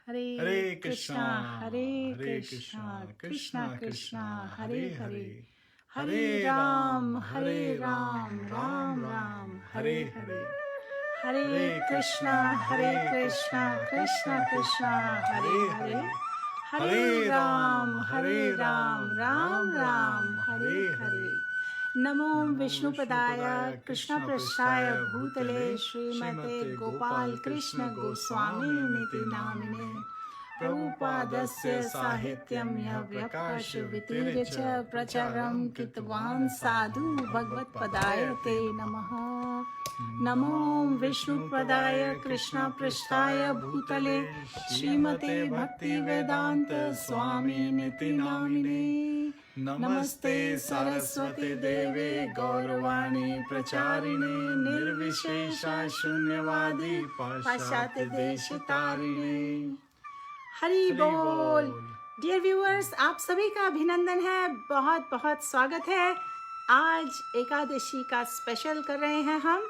हरे हरे कृष्णा हरे कृष्णा कृष्णा कृष्णा हरे हरे हरे राम राम राम हरे हरे हरे कृष्णा कृष्णा कृष्णा हरे हरे हरे राम राम राम हरे हरे नमो विष्णुपदाय कृष्णपृष्ठाय भूतले श्रीमते गोपाल कृष्ण गोस्वामी निति नामिने प्रभुपादस्य साहित्यं व्यप्रकाश वितीर्य च प्रचारं कृतवान् साधु भगवत्पदाय ते नमः। नमो विष्णुपदाय कृष्णपृष्ठाय भूतले श्रीमते भक्तिवेदान्त स्वामी निति नामिने नमस्ते सरस्वती देवे गौरवाणी प्रचारिणे निर्विशेषा शून्यवादी पाश्चात्य देशतारिणे। हरि बोल। डियर व्यूअर्स, आप सभी का अभिनंदन है, बहुत बहुत स्वागत है। आज एकादशी का स्पेशल कर रहे हैं हम।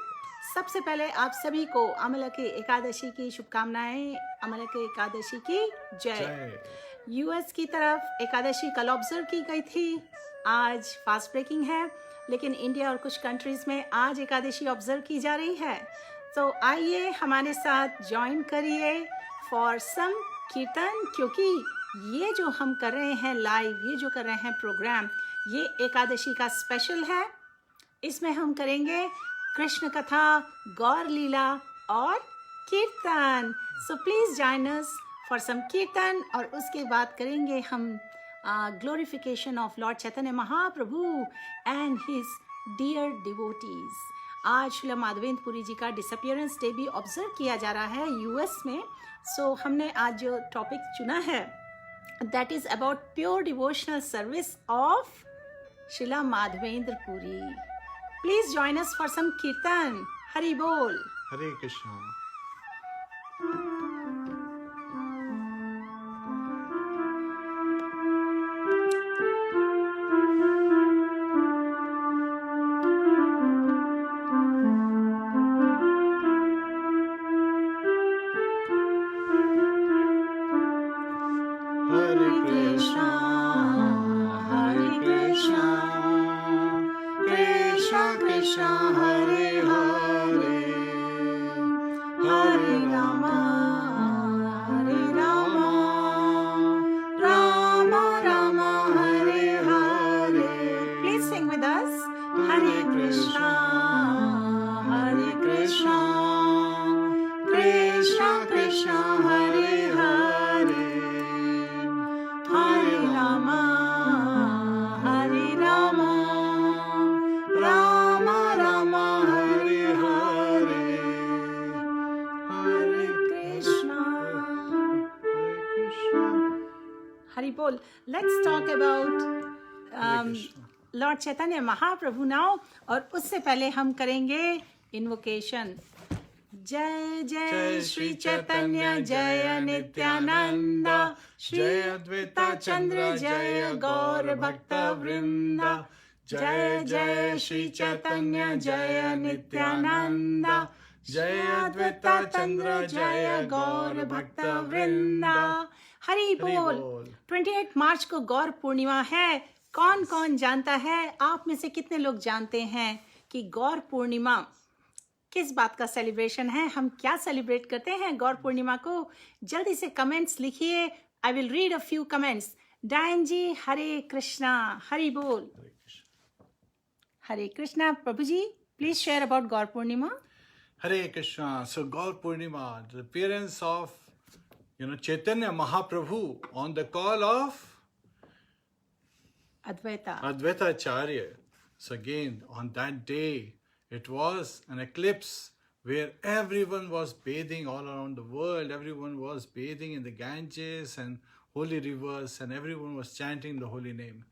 सबसे पहले आप सभी को अमलकी एकादशी की शुभकामनाएं। अमलकी एकादशी की जय। यूएस की तरफ एकादशी कल ऑब्जर्व की गई थी, आज फास्ट ब्रेकिंग है, लेकिन इंडिया और कुछ कंट्रीज में आज एकादशी ऑब्जर्व की जा रही है। तो आइए हमारे साथ ज्वाइन करिए फॉर सम कीर्तन, क्योंकि ये जो हम कर रहे हैं लाइव, ये जो कर रहे हैं प्रोग्राम, ये एकादशी का स्पेशल है। इसमें हम करेंगे कृष्ण कथा, गौर लीला और kirtan. So please join us for some kirtan, और उसके बाद करेंगे हम glorification of Lord Chaitanya Mahaprabhu and his dear devotees. आज श्रील माधवेंद्र पुरी जी का डिसअपियरेंस डे भी ऑब्जर्व किया जा रहा है यूएस में। सो हमने आज जो टॉपिक चुना है that is about pure devotional service of Srila Madhavendra Puri. Please join us for some kirtan. Hari बोल। Hare Krishna. Let's talk about Lord Chaitanya Mahaprabhu now, और उससे पहले हम करेंगे इन्वोकेशन। जय जय श्री चैतन्य जय नित्यानंद, श्री अद्वैता चंद्र जय गौर भक्त वृंद। जय जय श्री चैतन्य जय नित्यानंद, जय अद्वैता चंद्र जय गौर भक्त वृंद। हरि बोल। 28 मार्च को गौर पूर्णिमा है। कौन कौन जानता है? आप में से कितने लोग जानते हैं कि गौर पूर्णिमा किस बात का सेलिब्रेशन है? हम क्या सेलिब्रेट करते हैं गौर पूर्णिमा को? जल्दी से कमेंट्स लिखिए। I will read a few comments. डायन जी, हरे कृष्णा। हरि बोल। हरे कृष्णा। प्रभु जी, please share about Gaur Purnima. Hare Krishna. So Gaur Purnima, the appearance of Chaitanya Mahaprabhu on the call of Advaita Acharya. So again, on that day, it was an eclipse where everyone was bathing all around the world. Everyone was bathing in the Ganges and holy rivers, and everyone was chanting the holy name.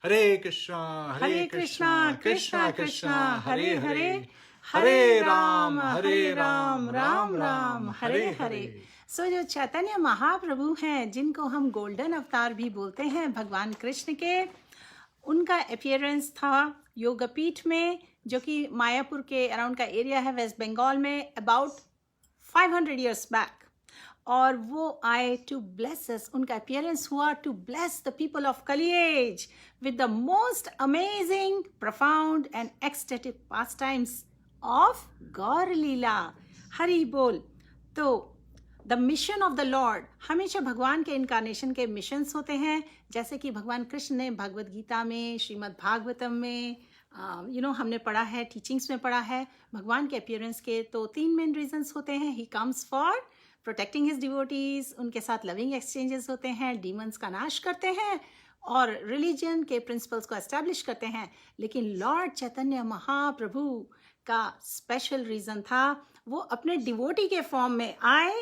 Hare Krishna, Hare Krishna, Krishna Krishna, Hare Hare, Hare Ram, Ram Ram, Hare Hare. सो जो चैतन्य महाप्रभु हैं, जिनको हम golden अवतार भी बोलते हैं भगवान कृष्ण के, उनका अपीयरेंस था योगपीठ में, जो कि मायापुर के अराउंड का एरिया है वेस्ट बंगाल में, अबाउट 500 years बैक। और वो आए टू ब्लेस अस. उनका अपीयरेंस हुआ to bless the people of Kali age with the most amazing, profound and ecstatic pastimes of Gaur Leela. Hari बोल. तो the mission of the Lord, हमेशा भगवान के इनकारनेशन के मिशंस होते हैं, जैसे कि भगवान कृष्ण ने भगवद गीता में, श्रीमद् भागवतम में हमने पढ़ा है, टीचिंग्स में पढ़ा है. भगवान के अपीयरेंस के तो 3 मेन रीजंस होते हैं. He comes for protecting his devotees, उनके साथ लविंग एक्सचेंजेस होते हैं, डीमंस का नाश करते हैं और रिलीजन के प्रिंसिपल्स को एस्टैब्लिश करते हैं. लेकिन लॉर्ड चैतन्य महाप्रभु का स्पेशल रीजन था, वो अपने डिवोटी के फॉर्म में आए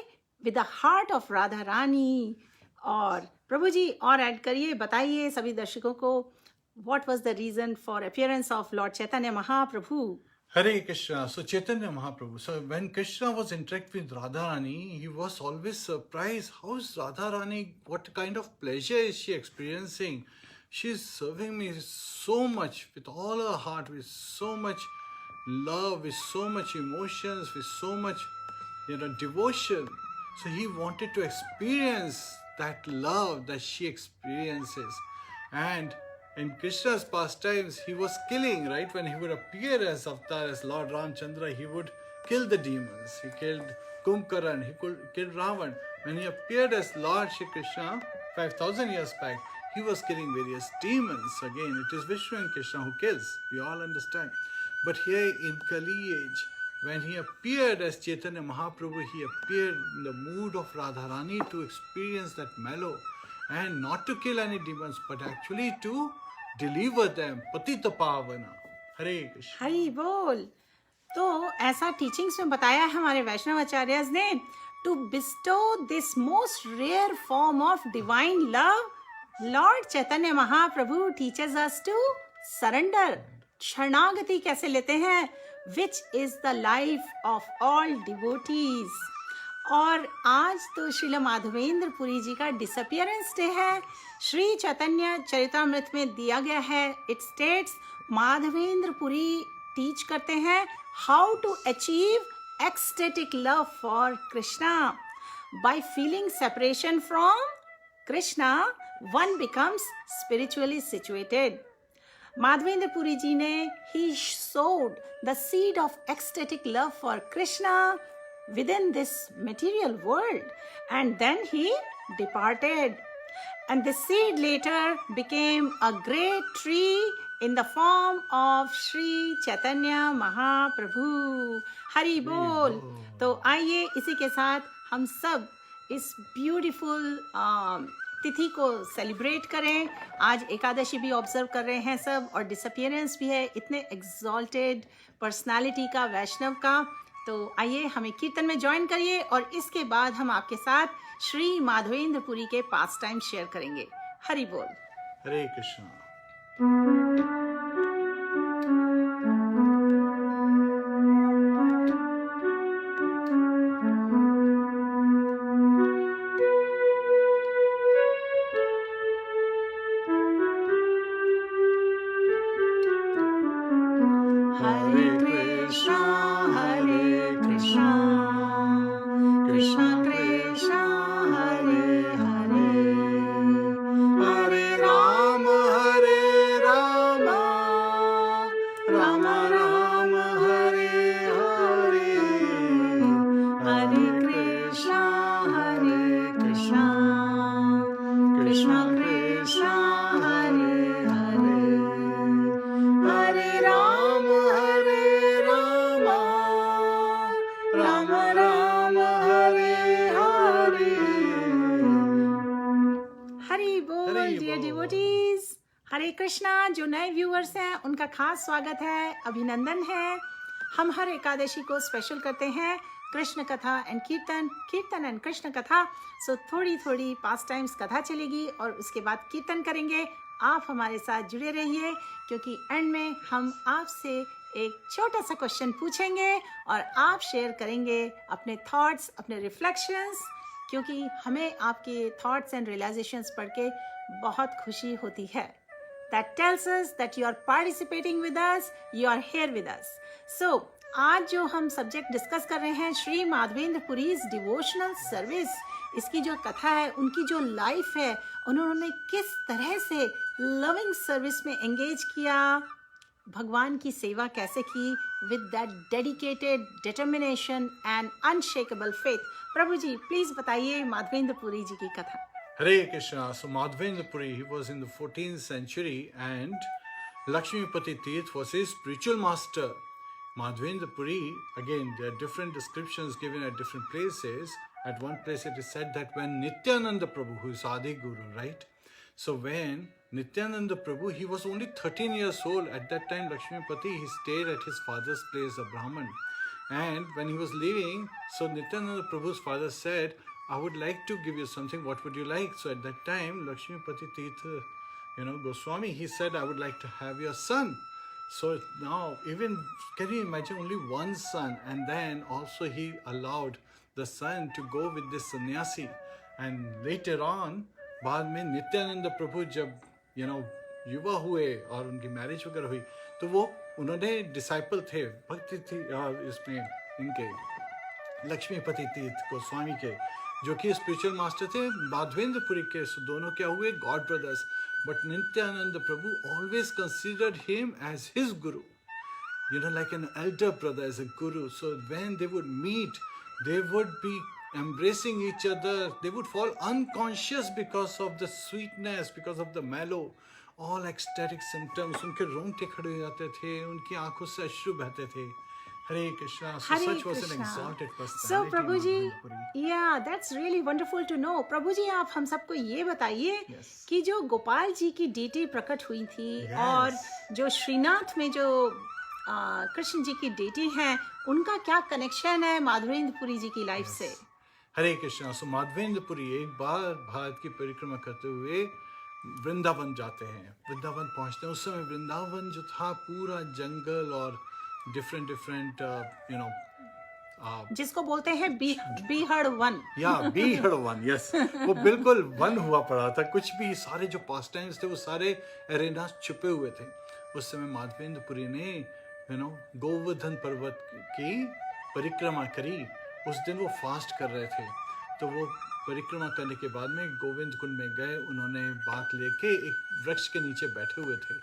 with the heart of Radha Rani. और प्रभु जी और ऐड करिए, बताइए सभी दर्शकों को, what was the reason for appearance of Lord Chaitanya Mahaprabhu. Hare Krishna. So Chaitanya Mahaprabhu. So when Krishna was interacting with Radharani, he was always surprised. How is Radharani? What kind of pleasure is she experiencing? She is serving me so much with all her heart, with so much love, with so much emotions, with so much devotion. So he wanted to experience that love that she experiences. And in Krishna's pastimes, he was killing, right? When he would appear as Avatar, as Lord Ramchandra, he would kill the demons. He killed Kumbhakaran, he killed Ravan. When he appeared as Lord Shri Krishna 5,000 years back, he was killing various demons. Again, it is Vishnu and Krishna who kills. We all understand. But here in Kali age, when he appeared as Chaitanya Mahaprabhu, he appeared in the mood of Radharani to experience that mellow. And not to kill any demons, but actually to deliver them. Patita Pavana. Hare Krishna. Hari बोल. तो ऐसा teachings में बताया है हमारे वैष्णव आचार्यज ने, to bestow this most rare form of divine love, Lord Chaitanya Mahaprabhu teaches us to surrender. शरणागति कैसे लेते हैं, which is the life of all devotees. और आज तो श्रील माधवेंद्र पुरी जी का डिसअपियरेंस डे है. श्री चैतन्य चरितामृत में दिया गया है, it states, Madhavendra Puri teach करते हैं how to achieve ecstatic love for Krishna. By feeling separation from Krishna, one becomes spiritually situated. Madhavendra Puri ji ने, he sowed the seed of ecstatic love for Krishna within this material world, and then he departed, and the seed later became a great tree in the form of Shri Chaitanya Mahaprabhu. Hari Bol. तो आइए इसी के साथ हम सब इस beautiful तिथि को सेलिब्रेट करें. आज एकादशी भी ऑब्जर्व कर रहे हैं सब, और डिसअपियरेंस भी है इतने एग्जॉल्टेड पर्सनालिटी का, वैष्णव का. तो आइए हमें कीर्तन में ज्वाइन करिए, और इसके बाद हम आपके साथ श्री माधवेंद्र पुरी के पास टाइम शेयर करेंगे. हरि बोल. Hare Krishna. हरे कृष्णा. जो नए व्यूअर्स हैं उनका खास स्वागत है, अभिनंदन है. हम हर एकादशी को स्पेशल करते हैं कृष्ण कथा एंड कीर्तन, कीर्तन एंड कृष्ण कथा. सो थोड़ी थोड़ी पास टाइम्स कथा चलेगी और उसके बाद कीर्तन करेंगे. आप हमारे साथ जुड़े रहिए, क्योंकि एंड में हम आपसे एक छोटा सा क्वेश्चन पूछेंगे और आप शेयर करेंगे अपने थॉट्स, अपने रिफ्लेक्शंस, क्योंकि हमें आपके थॉट्स एंड रियलाइजेशंस पढ़ के बहुत खुशी होती है. That tells us that you are participating with us, you are here with us. So, आज जो हम सब्जेक्ट डिस्कस कर रहे हैं श्री माधवेंद्र पुरीज डिवोशनल सर्विस, इसकी जो कथा है, उनकी जो लाइफ है, उन्होंने किस तरह से लविंग सर्विस में एंगेज किया, भगवान की सेवा कैसे की with that dedicated determination and unshakable faith. प्रभु जी प्लीज बताइए माधवेंद्र पुरी जी की कथा। Hare Krishna. So Madhavendra Puri, he was in the 14th century and Lakshmipati Tirth was his spiritual master. Madhavendra Puri, again, there are different descriptions given at different places. At one place it is said that when Nityananda Prabhu, who is Adi Guru, right? So when Nityananda Prabhu, he was only 13 years old. At that time, Lakshmipati, he stayed at his father's place, a Brahman. And when he was leaving, so Nityananda Prabhu's father said, I would like to give you something. What would you like? So at that time, Lakshmipati Tirtha, Goswami, he said, I would like to have your son. So now, even, can you imagine, only one son, and then also he allowed the son to go with this sannyasi. And later on, बाद में नित्यानंद प्रभु जब युवा हुए और उनकी marriage वगैरह हुई, तो वो उन्होंने डिसाइपल थे भक्ति थी इसमें इनके लक्ष्मीपति तीर्थ गोस्वामी के, जो कि स्पिरिचुअल मास्टर थे माधवेंद्र पुरी के। सो दोनों क्या हुए, god brothers. But Nityananda Prabhu always considered him as his guru, like an elder brother as a guru. So when they would meet, they would be embracing each other. They would fall unconscious because of the sweetness, because of the mellow, all ecstatic symptoms. उनके रोंगटे खड़े हो जाते थे, उनकी आंखों से अश्रु बहते थे। Hare Krishna. So Hare such was an Krishna. exalted personality. So Prabhu ji, Madhavendra Puri. yeah, that's really wonderful to know. प्रभु जी आप हम सबको ये बताइए Yes. कि जो गोपाल जी की डीटी प्रकट हुई थी, Yes. और जो श्रीनाथ में जो कृष्ण जी की डीटी हैं, उनका क्या कनेक्शन है माधवेंद्र पुरी जी की लाइफ से? हरे कृष्णा। सो माधवेंद्र पुरी एक बार भारत की परिक्रमा करते हुए वृंदावन जाते हैं। वृंदावन पहुंचते हैं, उस समय वृंदावन जो था पूरा जंगल और डिफरेंट जिसको बोलते हैं बीहड़ वन। या बीहड़ वन, यस, वो बिल्कुल वन हुआ पड़ा था। कुछ भी सारे जो पास टाइम्स थे वो सारे एरेना छुपे हुए थे। उस समय माधवेंद्र पुरी ने गोवर्धन पर्वत की परिक्रमा करी। उस दिन वो फास्ट कर रहे थे, तो वो परिक्रमा करने के बाद में गोविंद कुंड में गए। उन्होंने बात लेके एक वृक्ष के नीचे बैठे हुए थे।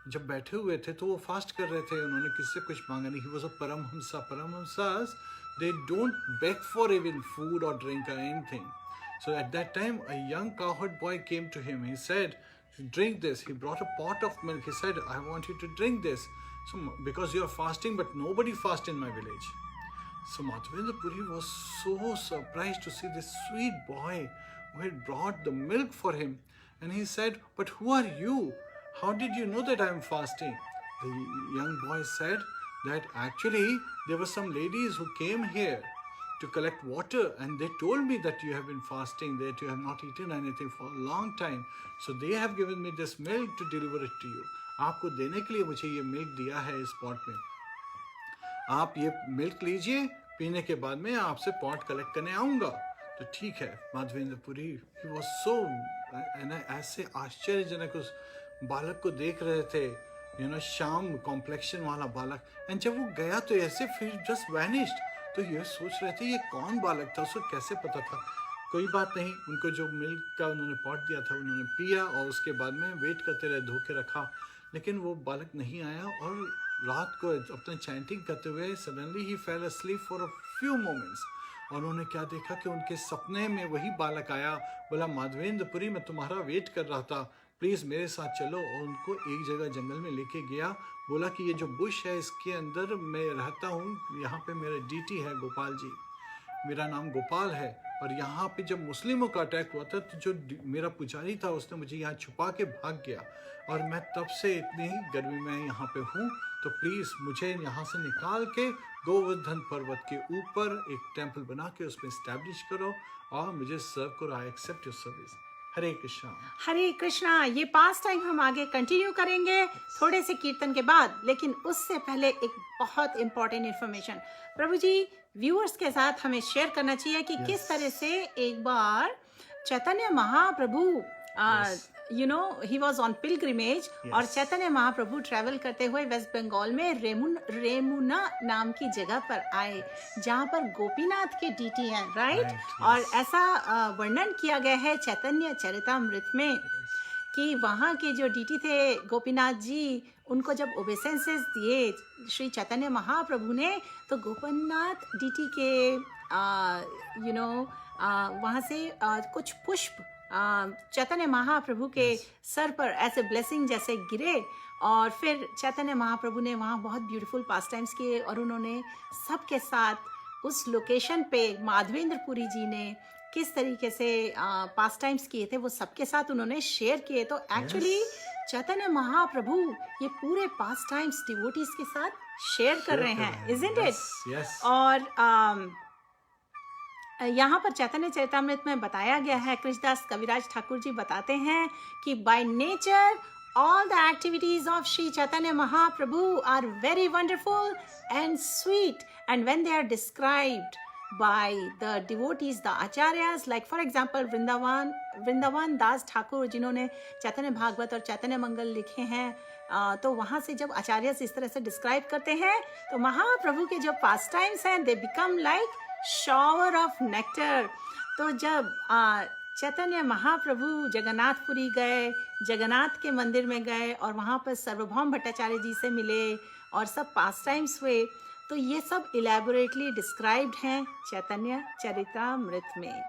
जब बैठे हुए थे तो वो फास्ट कर रहे थे, उन्होंने किससे कुछ मांगा नहीं। He was a paramahamsa. Paramahamsas, they don't beg for even food or drink or anything. So at that time a young cowherd boy came to him. He said, drink this. He brought a pot of milk. He said, I want you to drink this. So because you are fasting, but nobody fasts in my village. So Madhavendra Puri was so surprised to see this sweet boy who had brought the milk for him. And he said, but who are you? How did you know that I am fasting? The young boy said that actually there were some ladies who came here to collect water, and they told me that you have been fasting, that you have not eaten anything for a long time. So they have given me this milk to deliver it to you. आपको देने के लिए मुझे ये milk दिया है इस pot में। आप ये मिल्क लीजिए, पीने के बाद में आपसे पॉट कलेक्ट करने आऊँगा। तो ठीक है। Madhavendra Puri, he was so, ऐसे आश्चर्यजनक उस बालक को देख रहे थे, श्याम कॉम्प्लेक्शन वाला बालक। एंड जब वो गया तो ऐसे फिर जस्ट वैनिश्ड। तो ये सोच रहे थे ये कौन बालक था, उसको कैसे पता था। कोई बात नहीं, उनको जो मिल्क का उन्होंने पॉट दिया था उन्होंने पिया, और उसके बाद में वेट करते रहे, धोके रखा, लेकिन वो बालक नहीं आया। और रात को अपना चैंटिंग करते हुए suddenly he fail asleep for a few moments. और उन्होंने क्या देखा कि उनके सपने में वही बालक आया, बोला माधवेंद्र पुरी मैं तुम्हारा वेट कर रहा था, प्लीज़ मेरे साथ चलो। और उनको एक जगह जंगल में लेके गया, बोला कि ये जो बुश है इसके अंदर मैं रहता हूँ, यहाँ पे मेरा डीटी है गोपाल जी, मेरा नाम गोपाल है। और यहाँ पे जब मुस्लिमों का अटैक हुआ था तो जो मेरा पुजारी था उसने मुझे यहाँ छुपा के भाग गया, और मैं तब से इतनी गर्मी में यहाँ पे हूँ। तो प्लीज़ मुझे यहाँ से निकाल के गोवर्धन पर्वत के ऊपर एक टेम्पल बना के उसमें इस्टेब्लिश करो और मुझे सर्व करो। I accept your service. Hare Krishna. Hare Krishna. ये पास टाइम हम आगे कंटिन्यू करेंगे थोड़े से कीर्तन के बाद, लेकिन उससे पहले एक बहुत इंपॉर्टेंट इन्फॉर्मेशन प्रभु जी व्यूअर्स के साथ हमें शेयर करना चाहिए कि किस तरह से एक बार Chaitanya Mahaprabhu he was on pilgrimage और चैतन्य महाप्रभु ट्रेवल करते हुए वेस्ट बंगाल में रेमुना नाम की जगह पर आए जहाँ पर गोपीनाथ के डीटी हैं, राइट? और ऐसा वर्णन किया गया है चैतन्य चरितामृत में कि वहाँ के जो डीटी थे गोपीनाथ जी, उनको जब ओबेसेंसेस दिए श्री चैतन्य महाप्रभु ने, तो गोपीनाथ डीटी के वहाँ से कुछ पुष्प चैतन्य महाप्रभु के सर पर ऐसे ब्लेसिंग जैसे गिरे और फिर चैतन्य महाप्रभु ने वहाँ बहुत ब्यूटीफुल पास टाइम्स किए और उन्होंने सबके साथ उस लोकेशन पे माधवेंद्रपुरी जी ने किस तरीके से पास टाइम्स किए थे वो सबके साथ उन्होंने शेयर किए। तो एक्चुअली चैतन्य महाप्रभु ये पूरे पास टाइम्स डिवोटीज के साथ शेयर कर रहे हैं, इजंट इट? और यहाँ पर चैतन्य चरितामृत में बताया गया है, कृष्णदास कविराज ठाकुर जी बताते हैं कि by nature all the activities of Sri Chaitanya Mahaprabhu are very wonderful and sweet, and when they are described by the devotees, the acharyas, like for example Vrindavan Das Thakur जिन्होंने चैतन्य भागवत और चैतन्य मंगल लिखे हैं, तो वहाँ से जब आचार्य इस तरह से डिस्क्राइब करते हैं तो महाप्रभु के जो पास टाइम्स हैं they become like shower of nectar. तो जब चैतन्य महाप्रभु जगन्नाथपुरी गए, जगन्नाथ के मंदिर में गए और वहाँ पर सर्वभौम भट्टाचार्य जी से मिले और सब पास टाइम्स हुए, तो ये सब इलेबोरेटली डिस्क्राइब्ड हैं चैतन्य चरितामृत में।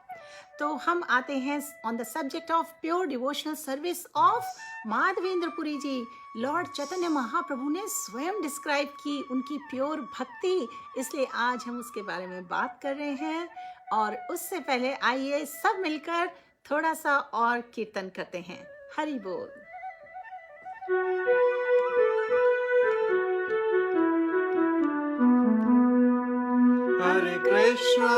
तो हम आते हैं on the subject of pure devotional service of Madhavendrapuri ji. Lord Chaitanya Mahaprabhu ने स्वयं डिस्क्राइब की उनकी प्योर भक्ति, इसलिए आज हम उसके बारे में बात कर रहे हैं। और उससे पहले आइए सब मिलकर थोड़ा सा और कीर्तन करते हैं। हरि बोल। हरे कृष्णा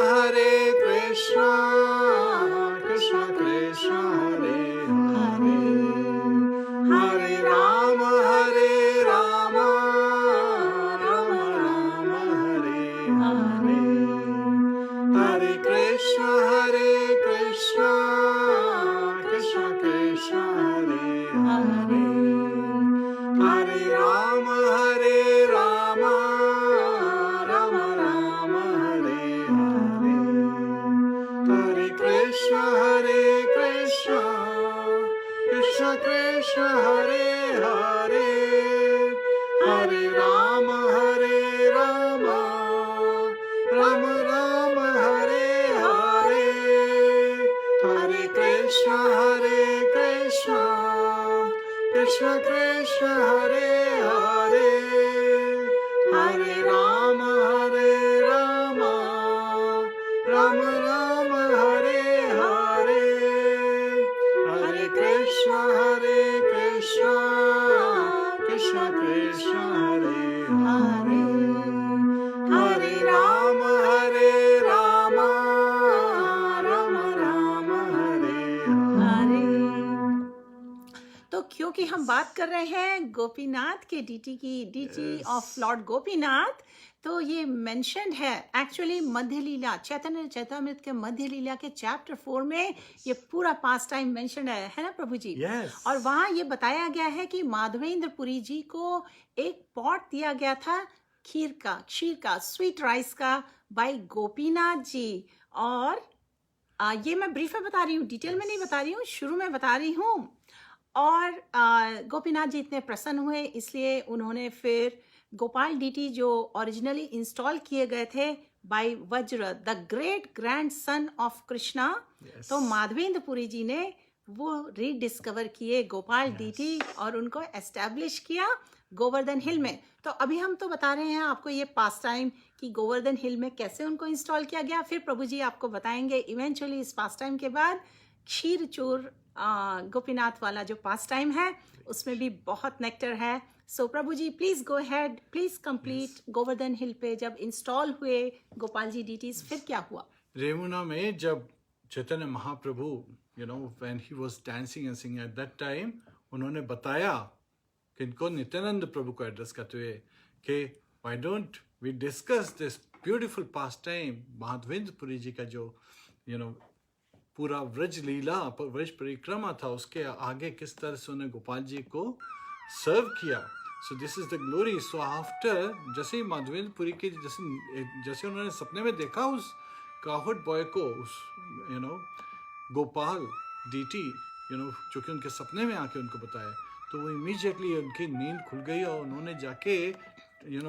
कृष्णा कृष्णा हरे हरे, हरे राम राम राम हरे हरे, हरे कृष्णा कृष्णा कृष्णा हरे हरे, हरे राम राम राम हरे हरे, हरे कृष्णा कृष्णा कृष्णा हरे हरे, हरे राम राम राम हरे हरे, हरे कृष्णा कृष्णा कृष्णा हरे हरे, हरे राम राम राम हरे हरे, हरे कृष्णा कृष्णा कृष्णा हरे हरे, हरे राम राम राम हरे हरे। तो क्योंकि हम बात कर रहे हैं गोपीनाथ के डीटी की, डीटी ऑफ लॉर्ड गोपीनाथ, तो ये मेंशन्ड है एक्चुअली मध्य लीला, चैतन्य चरितामृत के मध्य लीला के चैप्टर 4 में ये पूरा पास टाइम मेंशन्ड है ना प्रभु जी? Yes. और वहाँ ये बताया गया है कि माधवेंद्रपुरी जी को एक पॉट दिया गया था खीर का स्वीट राइस का बाय गोपीनाथ जी। और ये मैं ब्रीफ में बता रही हूँ, डिटेल में नहीं बता रही हूँ, शुरू में बता रही हूँ। और गोपीनाथ जी इतने प्रसन्न हुए, इसलिए उन्होंने फिर गोपाल डीटी जो ओरिजिनली इंस्टॉल किए गए थे बाय वज्र, the great grand son of Krishna, तो माधवेंद्रपुरी जी ने वो रीडिस्कवर किए गोपाल डीटी और उनको एस्टैब्लिश किया गोवर्धन हिल में। तो अभी हम तो बता रहे हैं आपको ये पास टाइम कि गोवर्धन हिल में कैसे उनको इंस्टॉल किया गया, फिर प्रभु जी आपको बताएंगे इवेंचुअली इस पास टाइम के बाद क्षीर चोर गोपीनाथ वाला जो पास टाइम है उसमें भी बहुत नेक्टर है। सो प्रभु जी please go ahead, please complete Govardhan hill पे जब इंस्टॉल हुए गोपाल जी डीटीज, फिर क्या हुआ? रेमुना में जब Chaitanya Mahaprabhu when he was dancing and singing at that time, उन्होंने बताया किनको, नित्यानंद प्रभु को एड्रेस करते हुए कि why don't we discuss this beautiful pastime Madhavendrapuri ji का जो पूरा व्रज लीला, व्रज परिक्रमा था, उसके आगे किस तरह से उन्हें गोपाल जी को सर्व किया. So this is the glory. So after, जैसे ही माधवेंद्रपुरी के जैसे उन्होंने सपने में देखा उस काहुट बॉय को, उस गोपाल डीटी, जो कि उनके सपने में आके उनको बताया, तो वो इमीडिएटली उनकी नींद खुल गई और उन्होंने जाके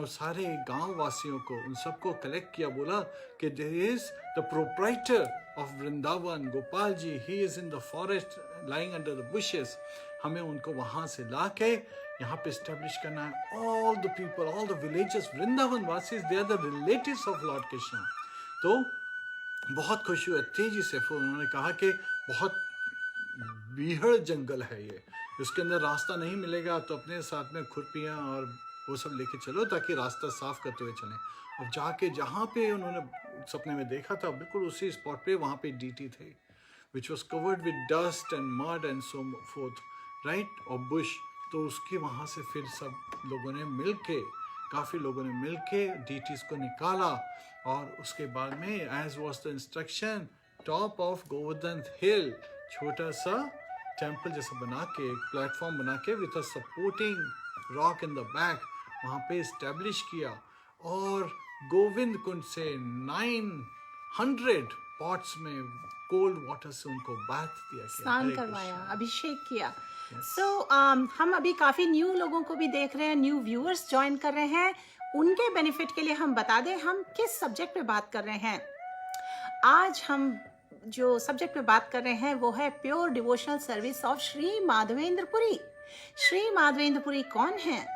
सारे गांव वासियों को, उन सबको कलेक्ट किया. बोला कि there is the proprietor of Vrindavan, Gopal ji, he is in the forest lying under the bushes. हमें उनको वहां से ला के यहाँ पे स्टेब्लिश करना है. All the people, all the villages, Vrindavan वासीज, they are the relatives of Lord Krishna. तो बहुत खुशी हुई तेजी से. फिर उन्होंने कहा कि बहुत बीहड़ जंगल है ये, इसके अंदर रास्ता नहीं मिलेगा, तो अपने साथ में खुरपियाँ और वो सब लेके चलो ताकि रास्ता साफ करते हुए चलें. अब जाके जहाँ पे उन्होंने सपने में देखा था, बिल्कुल उसी स्पॉट पे वहाँ पे डीटी थे, which was covered with dust and mud and so fourth, right, और बुश. तो उसके वहाँ से फिर सब लोगों ने मिल के, काफ़ी लोगों ने मिल के डीटीज को निकाला. और उसके बाद में, as was the instruction, top of Govardhan hill, छोटा सा टेम्पल जैसा बना के, एक प्लेटफॉर्म बना के with a supporting rock in the back, वहाँ पे इस्टेब्लिश किया. और गोविंद कुंड से 900 पॉट्स में कोल्ड वाटर से उनको बाथ दिया, स्नान करवाया, अभिषेक किया. सो हम अभी काफ़ी न्यू लोगों को भी देख रहे हैं, न्यू व्यूअर्स ज्वाइन कर रहे हैं. उनके बेनिफिट के लिए हम बता दें हम किस सब्जेक्ट पे बात कर रहे हैं. आज हम जो सब्जेक्ट पे बात कर रहे हैं वो है pure devotional service of Shri Madhavendrapuri. Shri Madhavendrapuri कौन है?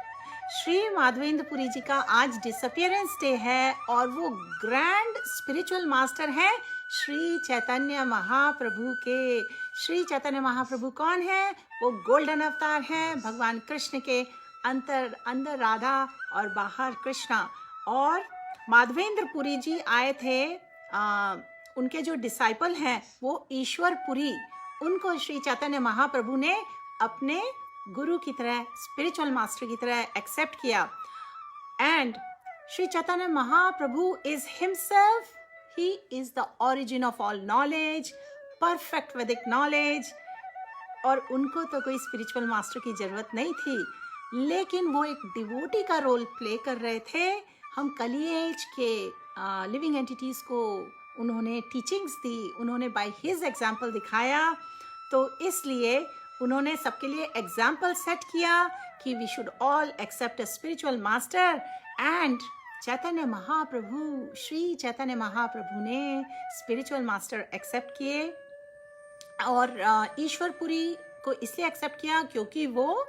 श्री माधवेंद्रपुरी जी का आज डिसअपियरेंस डे है और वो ग्रैंड स्पिरिचुअल मास्टर हैं श्री चैतन्य महाप्रभु के. श्री चैतन्य महाप्रभु कौन है? वो गोल्डन अवतार हैं भगवान कृष्ण के. अंदर राधा और बाहर कृष्णा. और माधवेंद्रपुरी जी आए थे, उनके जो डिसाइपल हैं वो ईश्वरपुरी, उनको श्री चैतन्य महाप्रभु ने अपने गुरु की तरह, स्पिरिचुअल मास्टर की तरह एक्सेप्ट किया. And Shri Chaitanya Mahaprabhu is himself, he is the origin of all knowledge, perfect वैदिक नॉलेज. और उनको तो कोई स्पिरिचुअल मास्टर की जरूरत नहीं थी, लेकिन वो एक डिवोटी का रोल प्ले कर रहे थे. हम कलिएज के लिविंग एंटिटीज को उन्होंने टीचिंग्स दी, उन्होंने बाय हिज एग्जाम्पल दिखाया. तो इसलिए उन्होंने सबके लिए एग्जाम्पल सेट किया कि we should all accept a spiritual master. And Chaitanya Mahaprabhu, Shri Chaitanya Mahaprabhu ने स्पिरिचुअल मास्टर एक्सेप्ट किए. और ईश्वरपुरी को इसलिए एक्सेप्ट किया क्योंकि वो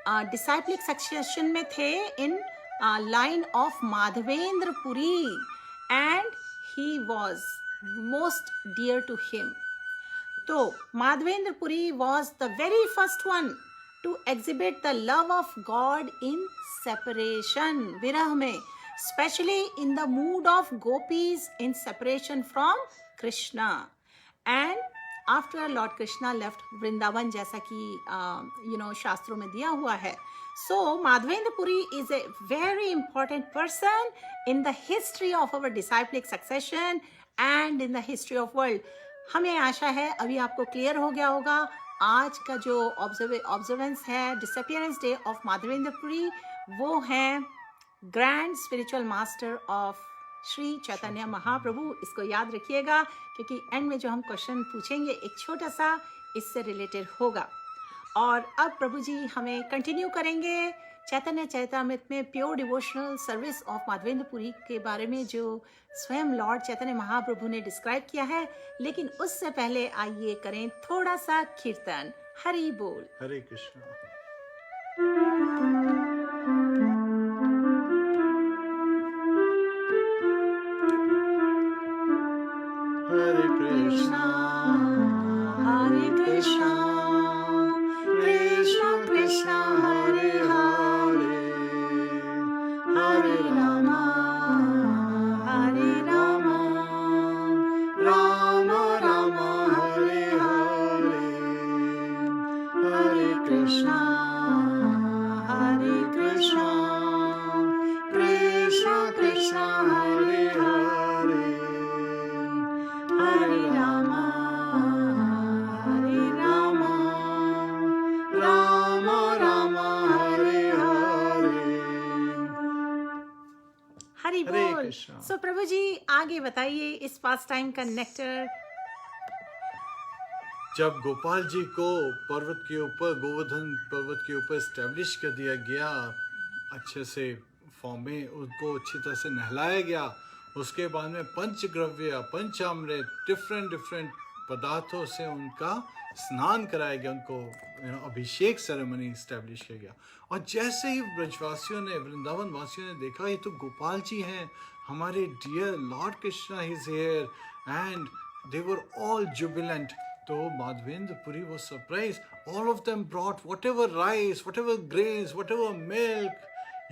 डिसाइप्लिक सक्सेशन में थे in line of Madhavendrapuri, and he was most dear to him. तो Madhavendrapuri was the very first one to exhibit the love of God in separation, विरह में, especially in the mood of gopis in separation from Krishna. And after Lord Krishna left Vrindavan, जैसा कि शास्त्रों में दिया हुआ है. So Madhvendrapuri is a very important person in the history of our disciplic succession and in the history of world. हमें आशा है अभी आपको क्लियर हो गया होगा. आज का जो ऑब्जर्वेंस है, डिसअपियरेंस डे ऑफ माधवेंद्रपुरी, वो है grand spiritual master of Shri Chaitanya Mahaprabhu. इसको याद रखिएगा क्योंकि एंड में जो हम क्वेश्चन पूछेंगे एक छोटा सा इससे रिलेटेड होगा. और अब प्रभु जी हमें कंटिन्यू करेंगे चैतन्य चैतामृत में pure devotional service of Madhavendrapuri के बारे में जो स्वयं लॉर्ड चैतन्य महाप्रभु ने डिस्क्राइब किया है. लेकिन उससे पहले आइए करें थोड़ा सा कीर्तन. हरि बोल. हरे कृष्ण. हरे कृष्णा हरे कृष्णा कृष्णा कृष्णा हरे हरे, हरे रामा हरे रामा, राम राम हरे हरे, हरे कृष्णा हरे Krishna. सो प्रभु जी आगे बताइए इस पास टाइम का नेक्टर. जब गोपाल जी को पर्वत के ऊपर, गोवर्धन पर्वत के ऊपर स्टैब्लिश कर दिया गया, अच्छे से फॉर्म में उनको अच्छी तरह से नहलाया गया, उसके बाद में पंचगव्य, पंचामृत, डिफरेंट पदार्थों से उनका स्नान कराया गया, उनको अभिषेक सेरेमनी स्टैब्लिश किया गया. और जैसे ही ब्रजवासियों ने, वृंदावन वासियों ने देखा ये तो गोपाल जी हैं, हमारे dear Lord Krishna is here, and they were all jubilant. तो Madhavendrapuri was surprised. All of them brought whatever rice, whatever grains, whatever milk,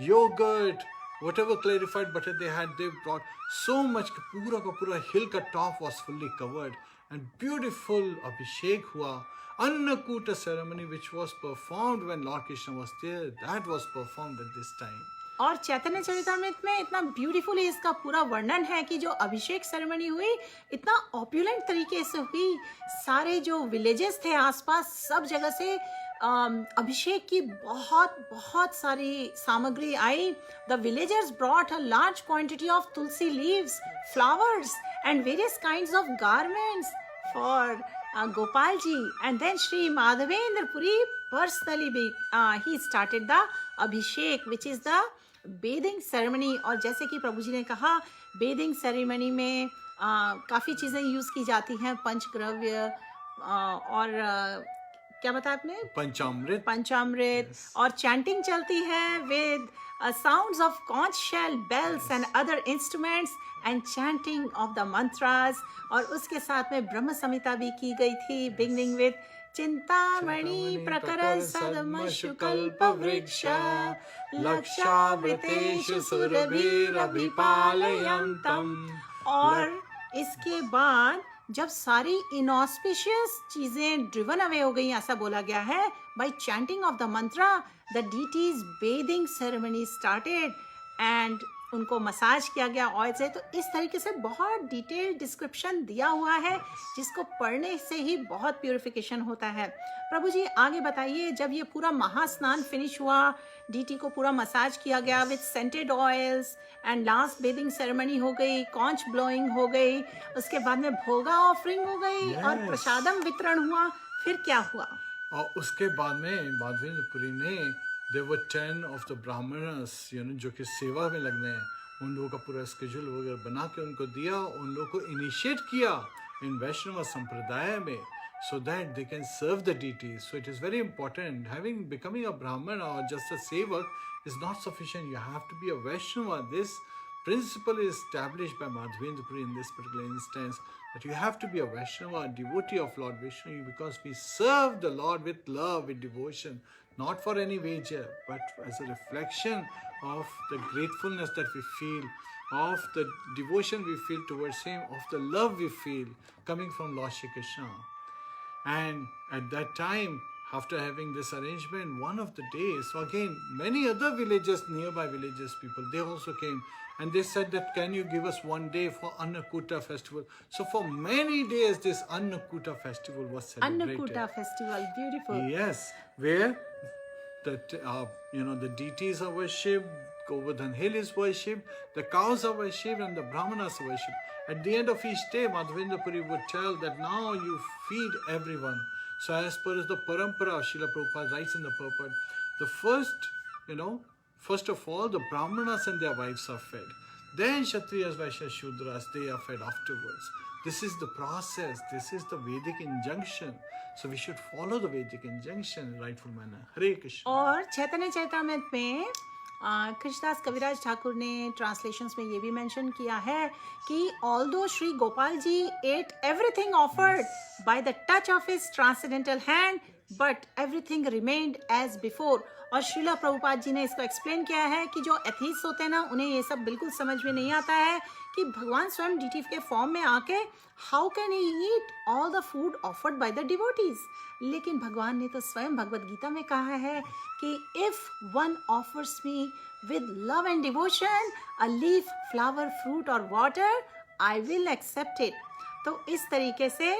yogurt, whatever clarified butter they had, they brought so much. पूरा का पूरा hill का top was fully covered and beautiful abhishek हुआ. Annakuta ceremony which was performed when Lord Krishna was there, that was performed at this time. और चैतन्य चरितामृत में इतना beautifully इसका पूरा वर्णन है कि जो अभिषेक सेरेमनी हुई इतना ऑप्युलेंट तरीके से हुई. सारे जो विलेजेस थे आसपास सब जगह से अभिषेक की बहुत बहुत सारी सामग्री आई. The villagers brought a large quantity of tulsi leaves, flowers and various kinds of garments for Gopal ji, and then Shri Madhavendra Puri personally he started the Abhishek, which is the bathing ceremony. और जैसे कि प्रभु जी ने कहा bathing ceremony में काफ़ी चीज़ें use की जाती हैं, पंचगव्य और क्या बताया आपने, पंचामृत yes. और चैंटिंग चलती है with sounds of conch shell, bells yes. and other instruments and chanting of the mantras. और उसके साथ में ब्रह्म संहिता भी की गई थी, beginning with चिंतामणि प्रकर सदमशु कल्प वृक्ष लक्षावृतेषु सुरभिरभिपालयन्तम्. और इसके बाद जब सारी इनऑस्पिशियस चीजें ड्रिवन अवे हो गई, ऐसा बोला गया है, bye chanting of the Mantra the deities bathing ceremony started and उनको मसाज किया गया ऑयल से. तो इस तरीके से बहुत डिटेल डिस्क्रिप्शन दिया हुआ है जिसको पढ़ने से ही बहुत प्यूरिफिकेशन होता है. प्रभु जी आगे बताइए, जब ये पूरा महास्नान फिनिश हुआ, डीटी को पूरा मसाज किया गया with scented oils and last bathing ceremony हो गई, कॉन्च ब्लोइंग हो गई, उसके बाद में भोगा ऑफरिंग हो गई yes. और प्रसादम वितरण हुआ. फिर क्या हुआ? और उसके बाद में माधवेंद्रपुरी ने there were 10 of the brahmanas, जो कि सेवा में लगने हैं, उन लोगों का पूरा स्केड्यूल वगैरह बना के उनको दिया, उन लोगों को इनिशिएट किया इन वैष्णव संप्रदाय में, so that they can serve the deities. So it is very important. Becoming a brahman or just a sevak is not sufficient. You have to be a Vaishnava. This principle is established by Madhavendra in this particular instance, that you have to be a Vaishnava, a devotee of Lord Vishnu, because we serve the Lord with love, with devotion, not for any wager, but as a reflection of the gratefulness that we feel, of the devotion we feel towards Him, of the love we feel coming from Lord Shri Krishna. And at that time, after having this arrangement, one of the days, so again, many other villages, nearby villages, people, they also came. And they said that, can you give us one day for Annakuta festival? So for many days, this Annakuta festival was celebrated. Annakuta festival, beautiful. Yes, where the deities are worshipped, Govardhan Hill is worshipped, the cows are worshipped, and the Brahmanas are worshipped. At the end of each day, Madhavendra Puri would tell that now you feed everyone. So as per the parampara, Srila Prabhupada writes in the purport, the first of all, the Brahmanas and their wives are fed. Then Kshatriyas, Vaishyas, Shudras, they are fed afterwards. This is the process. This is the Vedic injunction. So we should follow the Vedic injunction in rightful manner. Hare Krishna. और चैतन्य चरितामृत में कृष्णदास कविराज ठाकुर ने translations में ये भी mention किया है कि although Shri Gopal ji ate everything offered by the touch of his transcendental hand, but everything remained as before. और श्रीला प्रभुपाद जी ने इसको एक्सप्लेन किया है कि जो एथीस्ट होते हैं ना, उन्हें ये सब बिल्कुल समझ में नहीं आता है कि भगवान स्वयं डीटी के फॉर्म में आके how can he eat all the food offered by the devotees. लेकिन भगवान ने तो स्वयं भगवद गीता में कहा है कि if one offers me with love and devotion a leaf, flower, fruit और water, I will accept it. तो इस तरीके से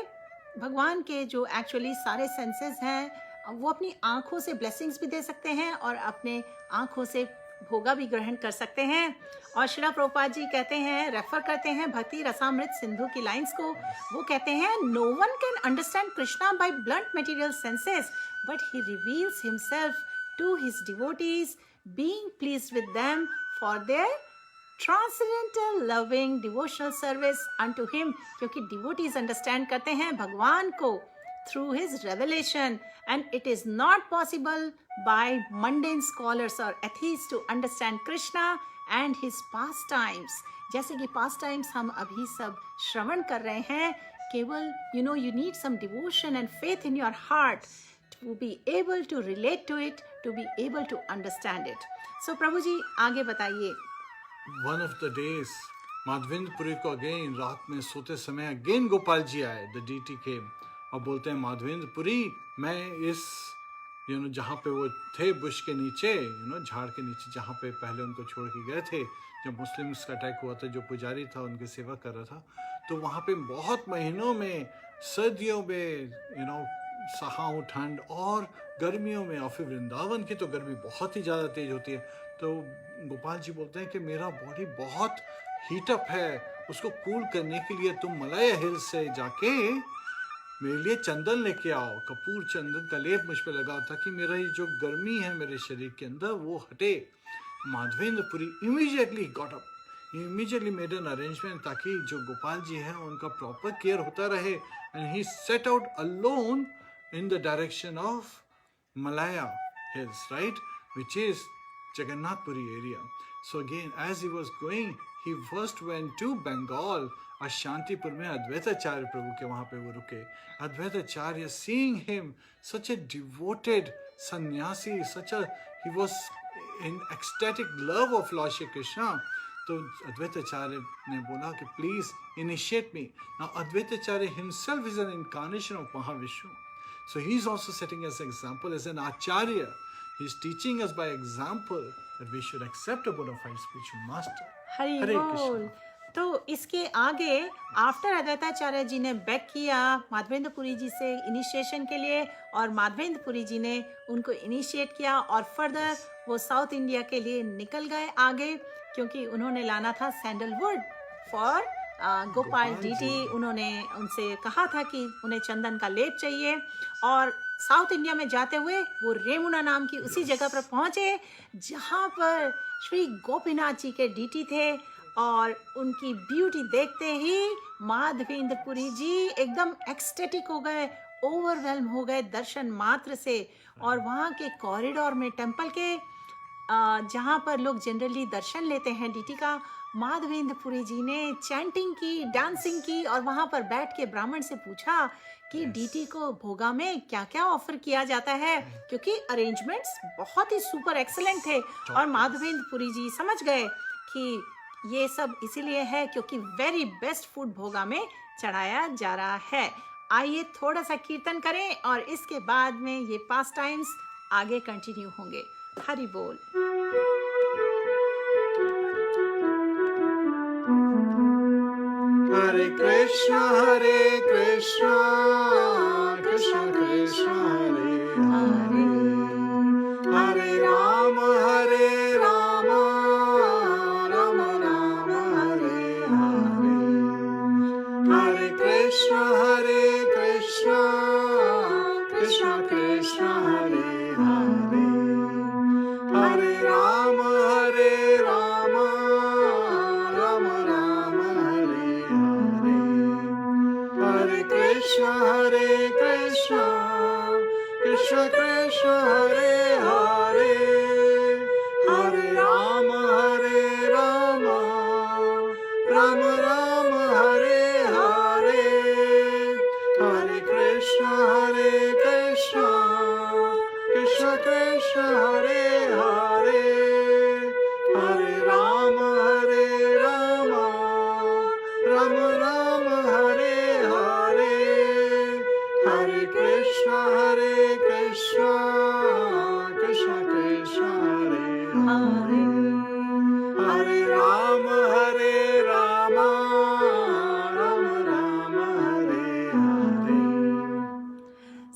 भगवान के जो एक्चुअली सारे सेंसेस हैं, वो अपनी आँखों से ब्लेसिंग्स भी दे सकते हैं और अपने आँखों से भोगा भी ग्रहण कर सकते हैं। और श्रीला प्रभुपाद जी कहते हैं, रेफर करते हैं भक्ति रसामृत सिंधु की लाइंस को। वो कहते हैं, no one can understand Krishna by blunt material senses, but he reveals himself to his devotees, being pleased with them for their transcendental loving devotional service unto him. क्योंकि डिवोटीज अंडरस्टैंड करते हैं भगवान को through his revelation, and it is not possible by mundane scholars or atheists to understand Krishna and his pastimes. जैसे कि pastimes हम अभी सब श्रवण कर रहे हैं, केवल you need some devotion and faith in your heart to be able to relate to it, to be able to understand it. So प्रभु जी आगे बताइए। One of the days, Madhavendrapuri को अगेन रात में सोते समय अगेन गोपाल जी आए, the deity came, और बोलते हैं, माधवेंद्रपुरी, मैं इस जहाँ पे वो थे बुश के नीचे, झाड़ के नीचे, जहाँ पे पहले उनको छोड़ के गए थे जब मुस्लिम्स का अटैक हुआ था, जो पुजारी था उनकी सेवा कर रहा था, तो वहाँ पे बहुत महीनों में, सर्दियों में सहा हूँ ठंड, और गर्मियों में, और फिर वृंदावन की तो गर्मी बहुत ही ज़्यादा तेज होती है। तो गोपाल जी बोलते हैं कि मेरा बॉडी बहुत हीटअप है, उसको कूल करने के लिए तुम मलाया हिल्स से जाके मेरे लिए चंदन लेके आओ, कपूर चंदन का लेप मुझ पे लगाओ, ताकि मेरा ये जो गर्मी है मेरे शरीर के अंदर वो हटे। Madhavendrapuri immediately got up, immediately made an arrangement ताकि जो गोपाल जी है उनका प्रॉपर केयर होता रहे, and he set out alone in the direction of Malaya hills, right, which is Jagannathpuri area. So again, as he was going, he first went to Bengal. और शांतिपुर में अद्वैताचार्य प्रभु के वहाँ पे वो रुके. Advaitacharya, seeing him, such a devoted sannyasi, he was in ecstatic love of Lord Shri Krishna. तो अद्वैताचार्य ने बोला कि please initiate me. Now Advaitacharya himself is an incarnation of Mahavishnu. So he is also setting us an example as an acharya. He is teaching us by example that we should accept a bona fide spiritual master. हरे बोल. तो इसके आगे after Advaitacharya जी ने back किया माधवेंद्रपुरी जी से initiation के लिए, और माधवेंद्रपुरी जी ने उनको इनिशिएट किया, और फर्दर वो साउथ इंडिया के लिए निकल गए आगे, क्योंकि उन्होंने लाना था सैंडलवुड फॉर गोपाल डीटी. उन्होंने उनसे कहा था कि उन्हें चंदन का लेप चाहिए, और साउथ इंडिया में जाते हुए वो रेमुना नाम की उसी जगह पर पहुंचे जहां पर श्री गोपीनाथ जी के डीटी थे, और उनकी ब्यूटी देखते ही माधवेंद्रपुरी जी एकदम एक्सटेटिक हो गए, ओवरवेल्म हो गए दर्शन मात्र से. और वहाँ के कॉरिडोर में टेम्पल के जहाँ पर लोग जनरली दर्शन लेते हैं डीटी का, माधवेंद्रपुरी जी ने चैंटिंग की, डांसिंग की, और वहाँ पर बैठ के ब्राह्मण से पूछा कि डीटी को भोगा में क्या क्या ऑफर किया जाता है, क्योंकि अरेंजमेंट्स बहुत ही सुपर एक्सीलेंट थे. और माधवेंद्रपुरी जी समझ गए कि ये सब इसीलिए है क्योंकि वेरी बेस्ट फूड भोगा में चढ़ाया जा रहा है. आइए थोड़ा सा कीर्तन करें और इसके बाद में ये पास टाइम्स आगे कंटिन्यू होंगे. हरि बोल. हरे कृष्णा कृष्णा कृष्णा हरे हरे, हरे राम राम राम हरे हरे, हरे कृष्णा कृष्णा कृष्णा हरे हरे, हरे राम राम राम हरे हरे, हरे कृष्णा कृष्णा कृष्णा हरे हरे, हरे राम राम हरे हरे, हरे कृष्णा कृष्णा हरे हरे, हरे राम राम हरे हरे, हरे कृष्णा कृष्णा हरे हरे, हरे राम राम हरे हरे.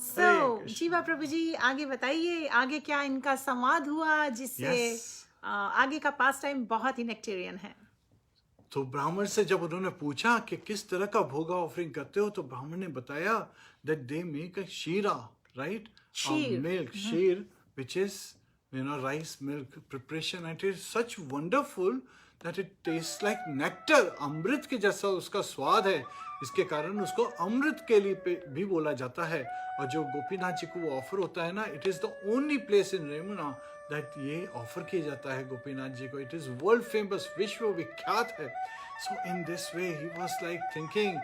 So, जीवा प्रभु जी आगे बताइए, आगे क्या इनका संवाद हुआ जिससे आगे का पास टाइम बहुत ही नेक्टेरियन है। तो ब्राह्मण से जब उन्होंने पूछा कि किस तरह का भोगा ऑफरिंग करते हो, तो ब्राह्मण ने बताया that they make a shira, right? Sheer. Milk, sheer, which is, rice milk preparation, and it is such wonderful that it tastes like nectar. अमृत के जैसा उसका स्वाद है, इसके कारण उसको अमृत के लिए भी बोला जाता है। और जो गोपीनाथ जी को वो ऑफर होता है ना, it is the only place in Remuna that ये ऑफर किया जाता है गोपीनाथ जी को। इट इज वर्ल्ड फेमस, विश्व विख्यात है। So in this way he was like thinking,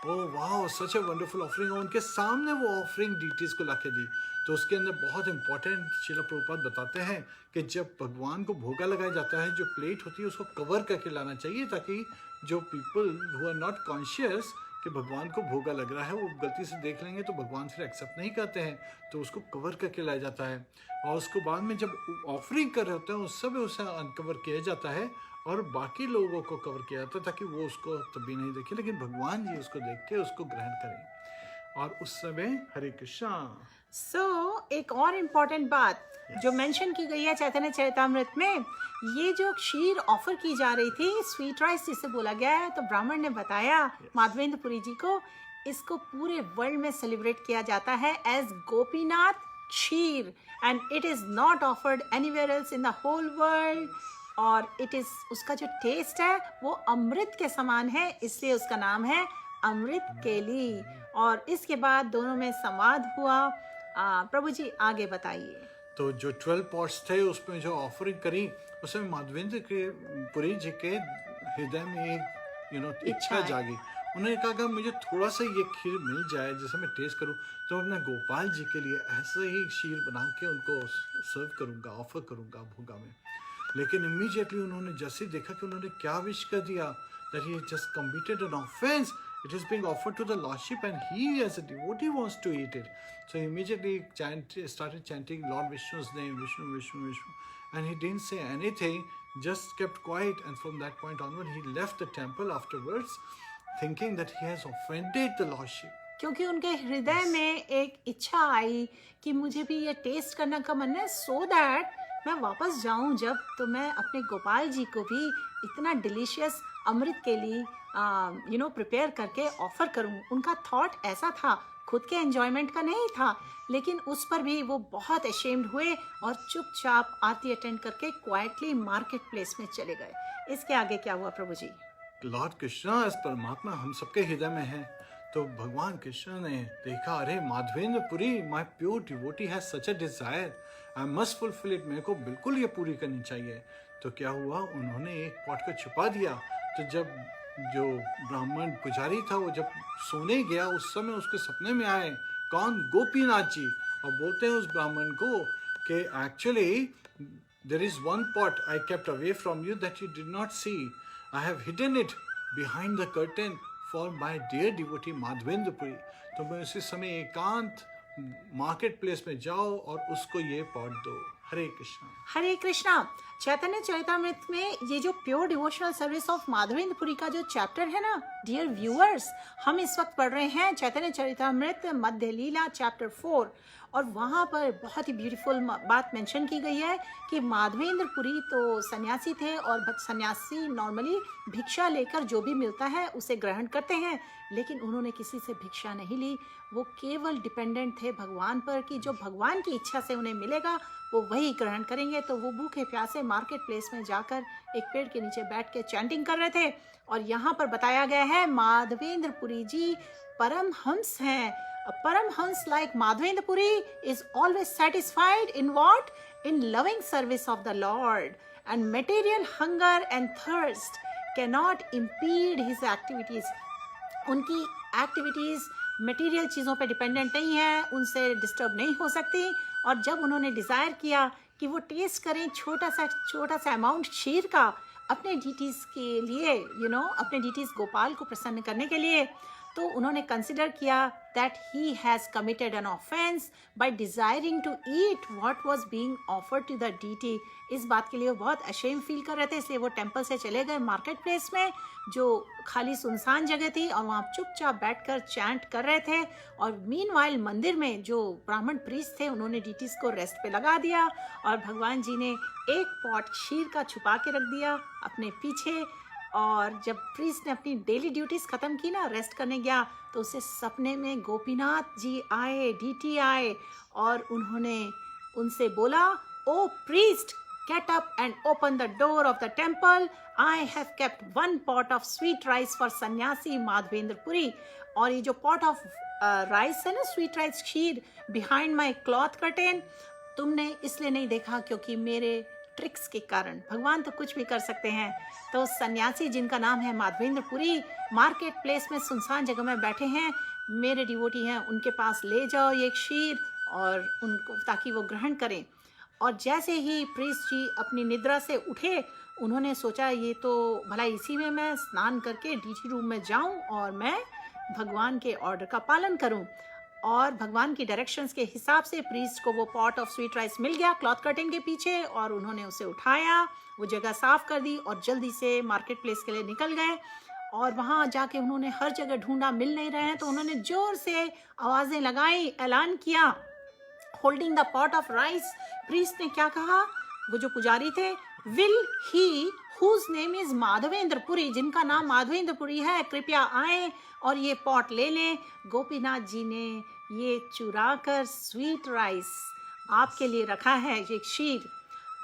oh wow, such a wonderful offering. और उनके सामने वो ऑफरिंग डीटीज को लाके दी। तो उसके अंदर बहुत इंपॉर्टेंट श्रील प्रभुपाद बताते हैं कि जब भगवान को भोगा लगाया जाता है, जो प्लेट होती है उसको कवर करके लाना चाहिए, ताकि जो people who are not conscious कि भगवान को भोगा लग रहा है, वो गलती से देख लेंगे तो भगवान फिर एक्सेप्ट नहीं करते हैं, तो उसको कवर करके लाया जाता है। और उसको बाद में जब ऑफरिंग कर रहे होते हैं उस समय उसे अनकवर किया जाता है और बाकी लोगों को कवर किया जाता है, ताकि वो उसको तभी नहीं देखे, लेकिन भगवान जी उसको देख के उसको ग्रहण करें। और उस समय हरे कृष्णा। एक और इम्पॉर्टेंट बात जो मेंशन की गई है चैतन्य चरितामृत में, ये जो क्षीर ऑफर की जा रही थी, स्वीट राइस जिसे बोला गया है, तो ब्राह्मण ने बताया माधवेंद्र पुरी जी को, इसको पूरे वर्ल्ड में सेलिब्रेट किया जाता है as Gopinath kshir, and it is not offered anywhere else in the whole world. और इट इज, उसका जो टेस्ट है वो अमृत के समान है, इसलिए उसका नाम है अमृत केली। और इसके बाद दोनों में संवाद हुआ। प्रभु जी आगे बताइए। तो जो 12 पॉट्स थे उसमें जो ऑफरिंग करी, उसमें माधवेंद्र के पुरी जी के हृदय में एक इच्छा जागी। उन्होंने कहा कि मुझे थोड़ा सा ये खीर मिल जाए जिसे मैं टेस्ट करूं, तो मैं गोपाल जी के लिए ऐसे ही खीर बना के उनको सर्व करूंगा, ऑफर करूंगा भोगा में। लेकिन इमीडिएटली उन्होंने जैसे देखा कि उन्होंने क्या विश कर दिया, that he just committed an offense. It is being offered to the Lordship and he as a devotee wants to eat it. So he immediately started chanting Lord Vishnu's name, Vishnu, Vishnu, Vishnu. And he didn't say anything, just kept quiet. And from that point onward, he left the temple afterwards, thinking that he has offended the Lordship. क्योंकि उनके हृदय में एक इच्छा आई कि मुझे भी ये टेस्ट करने का मन है, so that मैं वापस जाऊं जब, तो मैं अपने गोपाल जी को भी इतना डिलीशियस अमृत के लिए प्रिपेयर करके ऑफर करूं। उनका थॉट ऐसा था, खुद के एंजॉयमेंट का नहीं था, लेकिन उस पर भी वो बहुत अशेम्ड हुए और चुपचाप आरती अटेंड करके क्वाइटली मार्केट प्लेस में चले गए। इसके आगे क्या हुआ प्रभु जी? लॉर्ड कृष्णा एज परमात्मा हम सबके हृदय में है। तो भगवान कृष्ण ने देखा, अरे Madhavendra Puri, my pure devotee has such a desire, I must fulfil it, मेरे को बिल्कुल ये पूरी करनी चाहिए। तो क्या हुआ, उन्होंने एक पॉट को छुपा दिया। तो जब जो ब्राह्मण पुजारी था वो जब सोने गया, उस समय उसके सपने में आए कौन, गोपीनाथ जी, और बोलते हैं उस ब्राह्मण को कि actually there is one pot I kept away from you that you did not see, I have hidden it behind the curtain for my dear devotee Madhavendra Puri. तो मैं उसी समय एकांत मार्केट प्लेस में जाओ और उसको ये पॉट दो। हरे कृष्णा। हरे कृष्णा। चैतन्य चरितामृत में ये जो pure devotional service of Madhavendra Puri का जो चैप्टर है ना, डियर व्यूअर्स, हम इस वक्त पढ़ रहे हैं चैतन्य चरितामृत मध्य लीला चैप्टर 4, और वहाँ पर बहुत ही ब्यूटीफुल बात मेंशन की गई है कि माधवेंद्र पुरी तो सन्यासी थे, और सन्यासी नॉर्मली भिक्षा लेकर जो भी मिलता है उसे ग्रहण करते हैं, लेकिन उन्होंने किसी से भिक्षा नहीं ली। वो केवल डिपेंडेंट थे भगवान पर कि जो भगवान की इच्छा से उन्हें मिलेगा वो वही ग्रहण करेंगे। तो वो भूखे प्यासे मार्केट प्लेस में जाकर एक पेड़ के नीचे बैठ के चैंटिंग कर रहे थे। और यहाँ पर बताया गया है माधवेंद्र पुरी जी परमहंस हैं। Paramahamsa like Madhavendra Puri is always satisfied in what? In loving service of the Lord, and material hunger and thirst cannot impede his activities. उनकी एक्टिविटीज मटेरियल चीज़ों पे डिपेंडेंट नहीं है, उनसे डिस्टर्ब नहीं हो सकती। और जब उन्होंने डिज़ायर किया कि वो टेस्ट करें छोटा सा अमाउंट क्षीर का अपने डीटीज़ के लिए, अपने डीटीज़ गोपाल को प्रसन्न करने के लिए, तो उन्होंने कंसिडर किया that he has committed an offense by desiring to eat what was being offered to the deity. इस बात के लिए वो बहुत अशेम फील कर रहे थे, इसलिए वो टेम्पल से चले गए मार्केट प्लेस में, जो खाली सुनसान जगह थी, और वहाँ चुपचाप बैठकर चैंट कर रहे थे। और मीनवाइल मंदिर में जो ब्राह्मण प्रीस्ट थे उन्होंने डीटीज को रेस्ट पे लगा दिया, और भगवान जी ने एक पॉट क्षीर का छुपा के रख दिया अपने पीछे। और जब प्रीस्ट ने अपनी डेली ड्यूटीज खत्म की ना, रेस्ट करने गया, तो उसे सपने में गोपीनाथ जी आए, डीटी आए, और उन्होंने उनसे बोला, ओ priest, get up and open the door of the temple. I have kept one pot of sweet rice for सन्यासी माधवेंद्र पुरी। और ये जो pot of rice है ना, sweet rice kheer, behind my cloth curtain, तुमने इसलिए नहीं देखा क्योंकि मेरे ट्रिक्स के कारण। भगवान तो कुछ भी कर सकते हैं। तो सन्यासी जिनका नाम है माधवेंद्र पुरी, मार्केट प्लेस में सुनसान जगह में बैठे हैं, मेरे डिवोटी हैं, उनके पास ले जाओ ये खीर और उनको, ताकि वो ग्रहण करें। और जैसे ही प्रीस्ट जी अपनी निद्रा से उठे, उन्होंने सोचा ये तो भला इसी में मैं स्नान करके डीटी रूम में जाऊं और मैं भगवान के ऑर्डर का पालन करूं। और भगवान की डायरेक्शंस के हिसाब से प्रीस्ट को वो pot of sweet rice mill गया क्लॉथ कर्टेन के पीछे, और उन्होंने उसे उठाया, वो जगह साफ कर दी और जल्दी से मार्केट प्लेस के लिए निकल गए। और वहाँ जाके उन्होंने हर जगह ढूंढा, मिल नहीं रहे हैं, तो उन्होंने जोर से आवाज़ें लगाई, ऐलान किया, holding the pot of rice. Priest ने क्या कहा, वो जो पुजारी थे, will he whose name is Madhavendra Puri, जिनका नाम माधवेंद्र पुरी है, कृपया आए और ये पॉट ले लें। गोपीनाथ जी ने ये चुरा कर स्वीट राइस आपके लिए रखा है, ये क्षीर।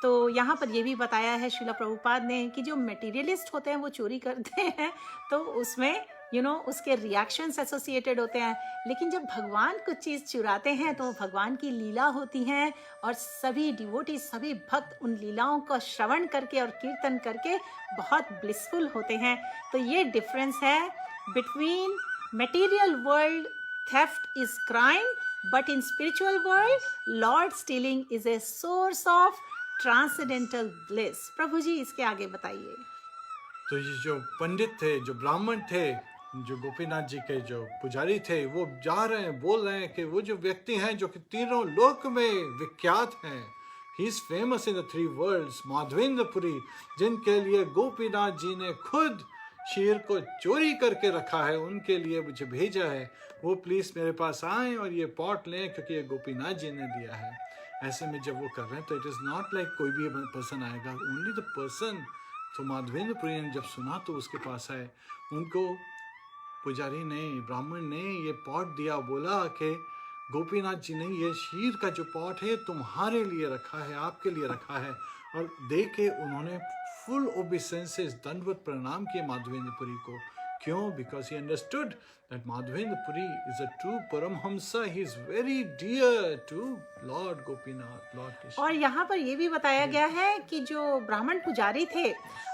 तो यहाँ पर ये भी बताया है श्रील प्रभुपाद ने कि जो मटेरियलिस्ट होते हैं वो चोरी करते हैं, तो उसमें उसके रिएक्शंस एसोसिएटेड होते हैं। लेकिन जब भगवान कुछ चीज़ चुराते हैं तो भगवान की लीला होती है, और सभी डिवोटी, सभी भक्त उन लीलाओं का श्रवण करके और कीर्तन करके बहुत ब्लिसफुल होते हैं। तो ये डिफरेंस है between material world theft is crime, but in spiritual world Lord stealing is a source of transcendental bliss. प्रभु जी इसके आगे बताइए। तो ये जो पंडित थे, जो ब्राह्मण थे, जो गोपीनाथ जी के जो पुजारी थे, वो जा रहे हैं, बोल रहे हैं कि वो जो व्यक्ति हैं जो कि तीनों लोक में विख्यात हैं, he is famous in the 3 worlds, Madhavendra Puri, जिनके लिए गोपीनाथ जी ने खुद क्षीर को चोरी करके रखा है, उनके लिए मुझे भेजा है, वो प्लीज मेरे पास आए और ये पॉट लें, क्योंकि ये गोपीनाथ जी ने दिया है। ऐसे में जब वो कर रहे हैं तो इट इज नॉट लाइक कोई भी पर्सन आएगा, ओनली द पर्सन। तो माधवेंद्र पुरी ने जब सुना तो उसके पास आए, उनको पुजारी ने, ब्राह्मण ने ये पॉट दिया, बोला कि गोपीनाथ जी ने ये क्षीर का जो पॉट है तुम्हारे लिए रखा है, आपके लिए रखा है। और दे के उन्होंने फुल ओबीसेंस से दंडवत प्रणाम किए माधवेंद्र पुरी को। क्यों? Because he understood that Madhavendra Puri is a true Paramhamsa. He is very dear to Lord Gopinath, Lord Krishna. और यहाँ पर ये भी बताया गया है कि जो ब्राह्मण पुजारी थे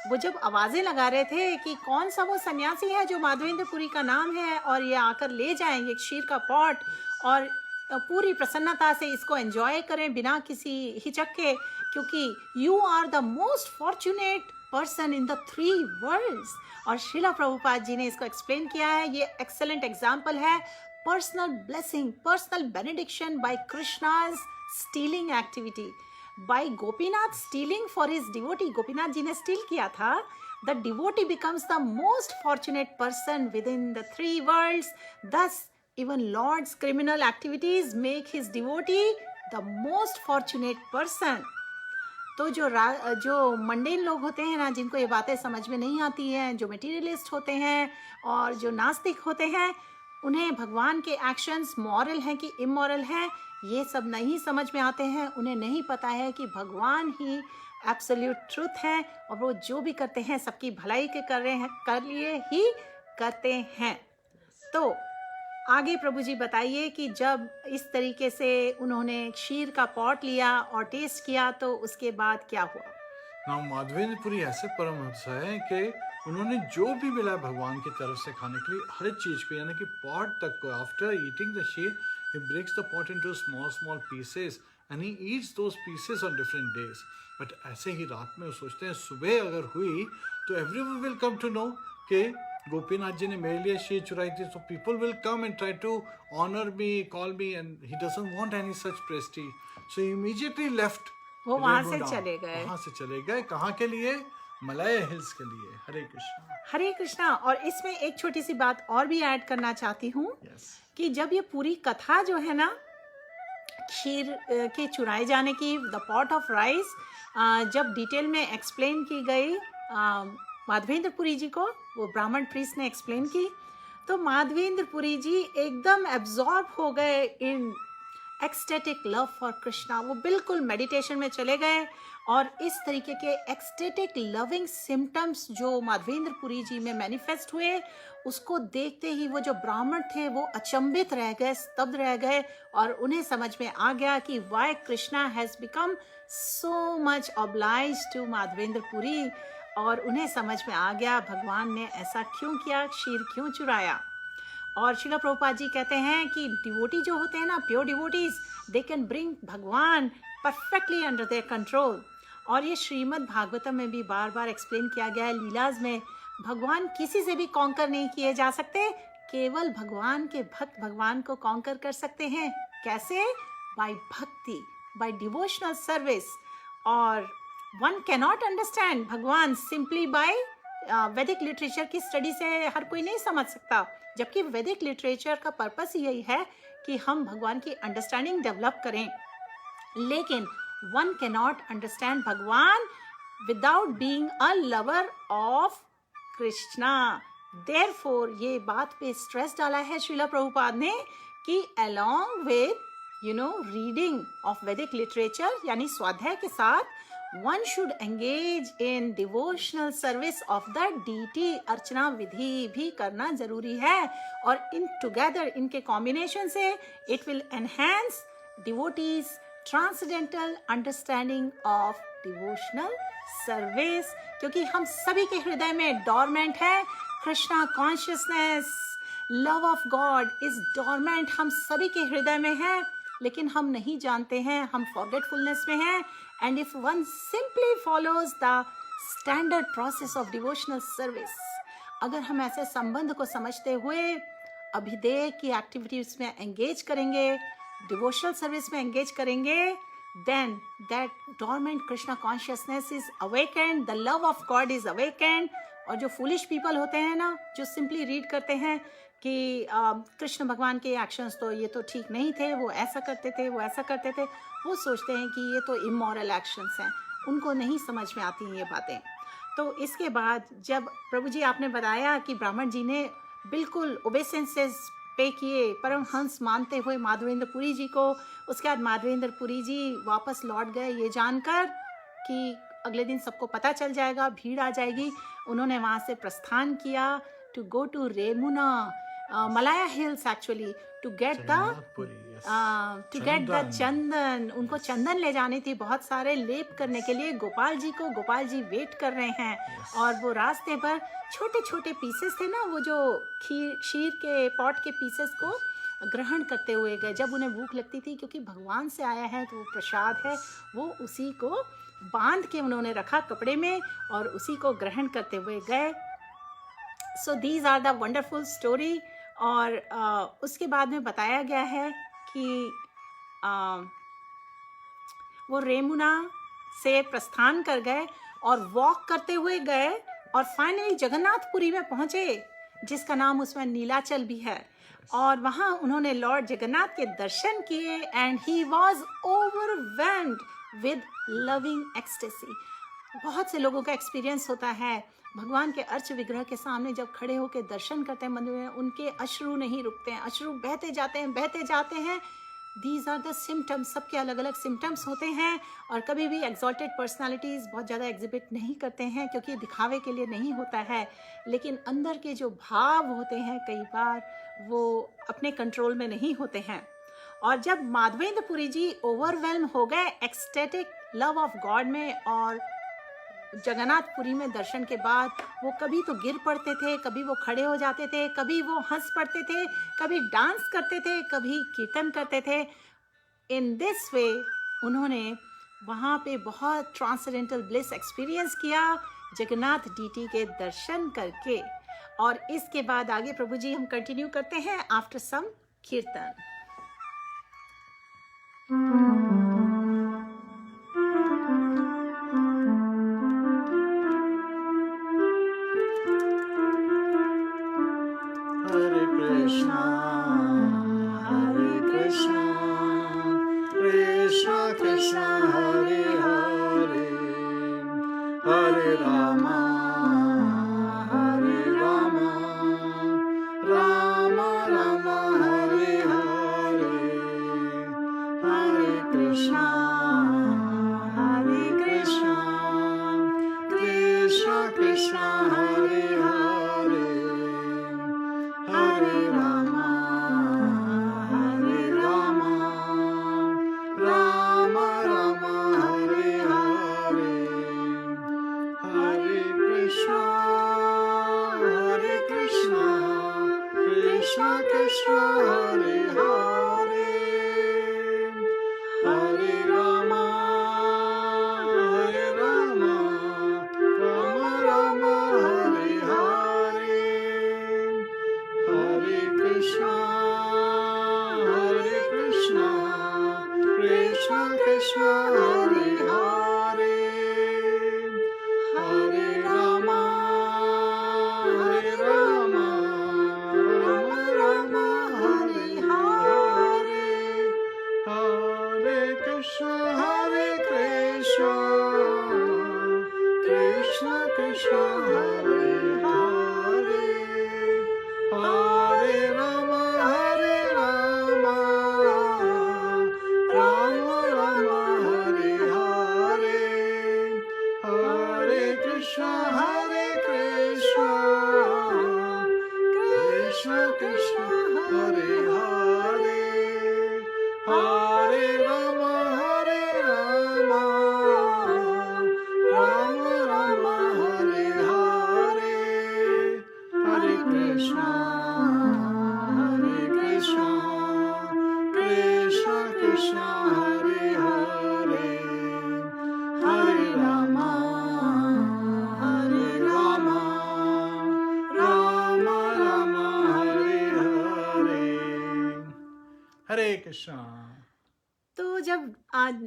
वो जब आवाजें लगा रहे थे कि कौन सा वो सन्यासी है जो माधवेंद्र पुरी का नाम है और ये आकर ले जाएंगे क्षीर का पॉट और पूरी प्रसन्नता से इसको एंजॉय करें बिना किसी हिचक के, क्योंकि you are the most fortunate person in the 3 worlds. और श्रीला प्रभुपाद जी ने इसको एक्सप्लेन किया है। ये एक्सेलेंट एग्जाम्पल है personal blessing, personal benediction by Krishna's stealing activity, by Gopinath stealing for his devotee. Gopinath ji ने स्टील किया था। The devotee becomes the most fortunate person within the 3 worlds. Thus even Lord's criminal activities make his devotee the most fortunate person. तो जो mundane लोग होते हैं ना, जिनको ये बातें समझ में नहीं आती हैं, जो मटेरियलिस्ट होते हैं और जो नास्तिक होते हैं, उन्हें भगवान के एक्शंस मॉरल हैं कि इमोरल हैं, ये सब नहीं समझ में आते हैं। उन्हें नहीं पता है कि भगवान ही एब्सोल्यूट ट्रूथ है और वो जो भी करते हैं सबकी भलाई के कर लिए ही करते हैं। तो आगे प्रभु जी बताइए कि जब इस तरीके से उन्होंने क्षीर का पॉट लिया और टेस्ट किया तो उसके बाद क्या हुआ? नाउ माधवेंद्र पुरी ऐसे परमहंस है कि उन्होंने जो भी मिला भगवान की तरफ से खाने के लिए, हर चीज को, यानी कि पॉट तक को, after eating the kshir he breaks the pot into small pieces and he eats those pieces on different days. But ऐसे ही रात में वो सोचते हैं सुबह अगर हुई तो everyone will come to know कि गोपीनाथ जी ने मेरे लिए शीर चुराई थी, so people will come and try to honor me, call me, and he doesn't want any such prestige. So he immediately left. वो वहां से Remuna. चले गए। वहां से चले गए, कहाँ के लिए? मलाया हिल्स के लिए। हरे कृष्णा। हरे कृष्णा। और इसमें एक छोटी सी बात और भी ऐड करना चाहती हूँ कि जब ये पूरी कथा जो है ना खीर के चुराए जाने की, द पॉट ऑफ राइस, जब डिटेल में एक्सप्लेन की गई माधवेंद्र पुरी जी को, वो ब्राह्मण प्रीस्ट ने एक्सप्लेन की, तो माधवेंद्र पुरी जी एकदम एब्जॉर्ब हो गए इन एक्सटेटिक लव फॉर कृष्णा। वो बिल्कुल मेडिटेशन में चले गए और इस तरीके के एक्सटेटिक लविंग सिम्टम्स जो माधवेंद्र पुरी जी में मैनिफेस्ट हुए, उसको देखते ही वो जो ब्राह्मण थे वो अचंभित रह गए, स्तब्ध रह गए, और उन्हें समझ में आ गया कि why Krishna has become so much oblige to Madhavendra Puri. और उन्हें समझ में आ गया भगवान ने ऐसा क्यों किया, क्षीर क्यों चुराया। और श्रील प्रभुपाद जी कहते हैं कि डिवोटी जो होते हैं ना, pure devotees, they can bring भगवान परफेक्टली अंडर देयर कंट्रोल। और ये श्रीमद् भागवतम में भी बार बार एक्सप्लेन किया गया है, लीलाज में, भगवान किसी से भी कॉन्कर नहीं किए जा सकते, केवल भगवान के भक्त भगवान को कॉन्कर कर सकते हैं। कैसे? बाय भक्ति, बाय डिवोशनल सर्विस। और वन कैनॉट अंडरस्टैंड भगवान सिंपली बाय वैदिक लिटरेचर की स्टडी से हर कोई नहीं समझ सकता, जबकि वैदिक लिटरेचर का पर्पस यही है कि हम भगवान की अंडरस्टैंडिंग डेवलप करें। लेकिन वन कैनॉट अंडरस्टैंड भगवान without being a lover of Krishna. Therefore ये बात पे स्ट्रेस डाला है श्रील प्रभुपाद ने कि along with रीडिंग ऑफ वैदिक लिटरेचर यानी स्वाध्याय के साथ one should engage in devotional service of the deity। अर्चना विधि भी करना जरूरी है, और इन टुगेदर इनके कॉम्बिनेशन से it will enhance devotees transcendental understanding of devotional service। क्योंकि हम सभी के हृदय में डॉर्मेंट है Krishna consciousness, love of God is dormant, हम सभी के हृदय में है, लेकिन हम नहीं जानते हैं, हम फॉरगेटफुलनेस में हैं। And if one simply follows the standard process of devotional service, अगर हम ऐसे संबंध को समझते हुए अभिधेय की एक्टिविटीज में एंगेज करेंगे, डिवोशनल सर्विस में एंगेज करेंगे, then that dormant Krishna consciousness is awakened, the love of God is awakened। और जो foolish people होते हैं ना, जो simply read करते हैं कि कृष्ण भगवान के एक्शंस तो ये तो ठीक नहीं थे, वो ऐसा करते थे, वो ऐसा करते थे, वो सोचते हैं कि ये तो इमोरल एक्शंस हैं, उनको नहीं समझ में आती हैं ये बातें। तो इसके बाद जब प्रभु जी आपने बताया कि ब्राह्मण जी ने बिल्कुल ओबेसेंसेस पे किए, परमहंस मानते हुए माधवेंद्र पुरी जी को, उसके बाद माधवेंद्र पुरी जी वापस लौट गए ये जानकर कि अगले दिन सबको पता चल जाएगा, भीड़ आ जाएगी। उन्होंने वहाँ से प्रस्थान किया to go to Remuna, Malaya hills actually, to get the chandan. उनको चंदन ले जानी थी बहुत सारे लेप करने के लिए गोपाल जी को। गोपाल जी वेट कर रहे हैं और वो रास्ते पर छोटे छोटे पीसेस थे ना, वो जो क्षीर के पॉट के पीसेस को ग्रहण करते हुए गए। जब उन्हें भूख लगती थी, क्योंकि भगवान से आया है तो वो प्रसाद है, वो उसी को बांध के उन्होंने रखा कपड़े में और उसी को ग्रहण करते हुए गए। So these are the wonderful story. और उसके बाद में बताया गया है कि वो रेमुना से प्रस्थान कर गए और वॉक करते हुए गए और फाइनली जगन्नाथपुरी में पहुंचे, जिसका नाम उसमें नीलाचल भी है। और वहाँ उन्होंने लॉर्ड जगन्नाथ के दर्शन किए and he was overwhelmed with loving ecstasy. बहुत से लोगों का एक्सपीरियंस होता है, भगवान के अर्च विग्रह के सामने जब खड़े होकर दर्शन करते हैं मंदिर में, उनके अश्रु नहीं रुकते हैं, अश्रु बहते जाते हैं, बहते जाते हैं। दीज आर द सिम्टम्स, सबके अलग अलग सिम्टम्स होते हैं। और कभी भी एग्जॉल्टेड पर्सनालिटीज़ बहुत ज़्यादा एग्जिबिट नहीं करते हैं, क्योंकि दिखावे के लिए नहीं होता है, लेकिन अंदर के जो भाव होते हैं कई बार वो अपने कंट्रोल में नहीं होते हैं। और जब माधवेंद्र पुरी जी ओवरवेल्म हो गए एक्सटेटिक लव ऑफ गॉड में, और जगन्नाथपुरी में दर्शन के बाद वो कभी तो गिर पड़ते थे, कभी वो खड़े हो जाते थे, कभी वो हंस पड़ते थे, कभी डांस करते थे, कभी कीर्तन करते थे। इन दिस वे उन्होंने वहाँ पे बहुत ट्रांसेंडेंटल ब्लिस एक्सपीरियंस किया जगन्नाथ डीटी के दर्शन करके। और इसके बाद आगे प्रभु जी हम कंटिन्यू करते हैं आफ्टर सम कीर्तन। Hare Krishna, Krishna Krishna, Hare Hare, Hare Rama, Rama Rama, Hare Hare, Hare Krishna, Krishna Krishna, Hare Hare, Hare Rama, Rama Rama, Hare Hare, Hare Krishna, Krishna Krishna, Hare Hare, Hare Rama, Rama Rama, Hare Hare, Hare Krishna, Krishna Krishna, Hare Hare, Hare Rama, Rama Rama, Hare Hare, Hare Krishna, Krishna Krishna, Hare Hare, Hare Rama, Rama Rama, Hare Hare, Hare Krishna, Krishna Krishna, Hare Hare, Hare Rama, Rama Rama, Hare Hare, Hare Krishna, Krishna Hare Hare, Hare Rama, Rama Rama, Hare Hare, Hare Krishna. तो जब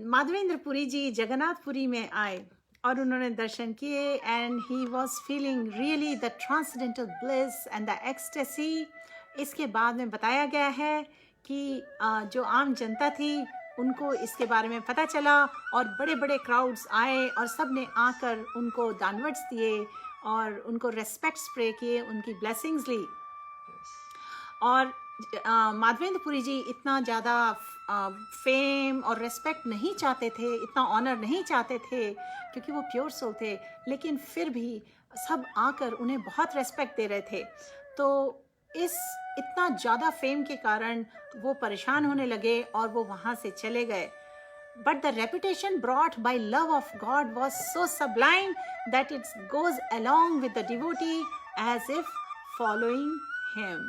माधवेंद्र पुरी जी जगन्नाथपुरी में आए और उन्होंने दर्शन किए and he was feeling really the transcendental bliss and the ecstasy, इसके बाद में बताया गया है कि जो आम जनता थी उनको इसके बारे में पता चला और बड़े बड़े क्राउड्स आए और सब ने आकर उनको दानवर्ड्स दिए और उनको रेस्पेक्ट्स प्रे किए, उनकी ब्लेसिंग्स ली। और माधवेंद्र पुरी जी इतना ज़्यादा फेम और रेस्पेक्ट नहीं चाहते थे, इतना ऑनर नहीं चाहते थे क्योंकि वो प्योर सोल थे, लेकिन फिर भी सब आकर उन्हें बहुत रेस्पेक्ट दे रहे थे। तो इस इतना ज़्यादा फेम के कारण वो परेशान होने लगे और वो वहाँ से चले गए। But the reputation brought by love of God was so sublime that it goes along with the devotee as if following him.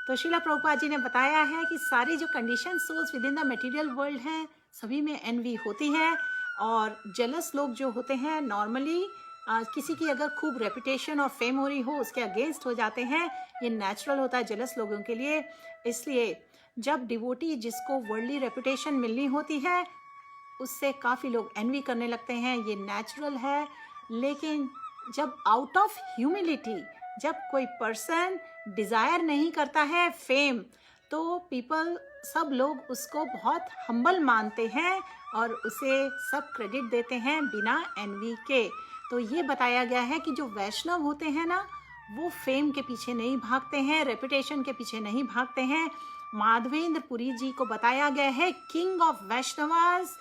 तो शिला प्रभुपाद जी ने बताया है कि सारी जो condition souls within the material world हैं सभी में एनवी होती है और जेलस लोग जो होते हैं नॉर्मली किसी की अगर खूब रेपुटेशन और फेम हो रही हो उसके अगेंस्ट हो जाते हैं। ये नेचुरल होता है जेलस लोगों के लिए। इसलिए जब डिवोटी जिसको वर्ल्डली रेपुटेशन मिलनी होती है उससे काफ़ी लोग एनवी करने लगते हैं, ये नेचुरल है। लेकिन जब आउट ऑफ ह्यूमिलिटी जब कोई पर्सन डिज़ायर नहीं करता है फेम तो पीपल सब लोग उसको बहुत हम्बल मानते हैं और उसे सब क्रेडिट देते हैं बिना एनवी के। तो ये बताया गया है कि जो वैष्णव होते हैं ना वो फेम के पीछे नहीं भागते हैं, रेपुटेशन के पीछे नहीं भागते हैं। माधवेंद्र पुरी जी को बताया गया है किंग ऑफ वैष्णवास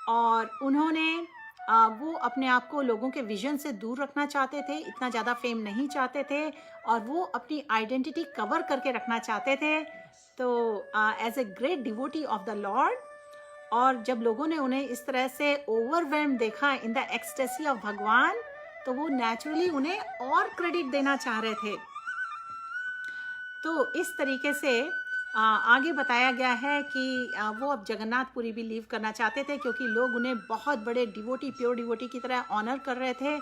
और उन्होंने वो अपने आप को लोगों के विजन से दूर रखना चाहते थे, इतना ज़्यादा फेम नहीं चाहते थे और वो अपनी आइडेंटिटी कवर करके रखना चाहते थे। तो as a great devotee of the Lord और जब लोगों ने उन्हें इस तरह से ओवरवेल्म देखा इन द एक्सटेसी ऑफ भगवान तो वो नेचुरली उन्हें और क्रेडिट देना चाह रहे थे। तो इस तरीके से आगे बताया गया है कि वो अब जगन्नाथपुरी भी लीव करना चाहते थे क्योंकि लोग उन्हें बहुत बड़े डिवोटी प्योर डिवोटी की तरह ऑनर कर रहे थे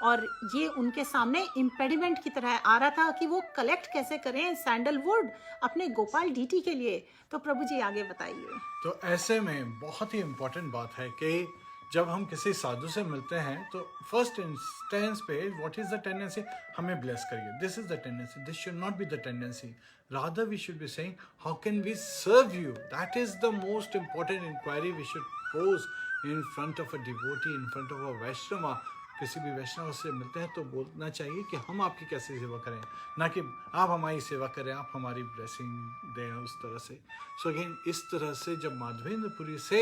और ये उनके सामने इम्पेडिमेंट की तरह आ रहा था कि वो कलेक्ट कैसे करें सैंडलवुड अपने गोपाल डीटी के लिए। तो प्रभु जी आगे बताइए। तो ऐसे में बहुत ही इम्पोर्टेंट बात है कि जब हम किसी साधु से मिलते हैं तो फर्स्ट इंस्टेंस पे व्हाट इज द टेंडेंसी, हमें ब्लेस करिए, this is the tendency, this should not be the tendency, rather we should be saying how can we serve you, that is the most important inquiry we should pose in front of a devotee, in front of a Vaishnava. किसी भी वैष्णव से मिलते हैं तो बोलना चाहिए कि हम आपकी कैसे सेवा करें, ना कि आप हमारी सेवा करें, आप हमारी ब्लेसिंग दें उस तरह से। सो अगेन इस तरह से जब माधवेंद्रपुरी से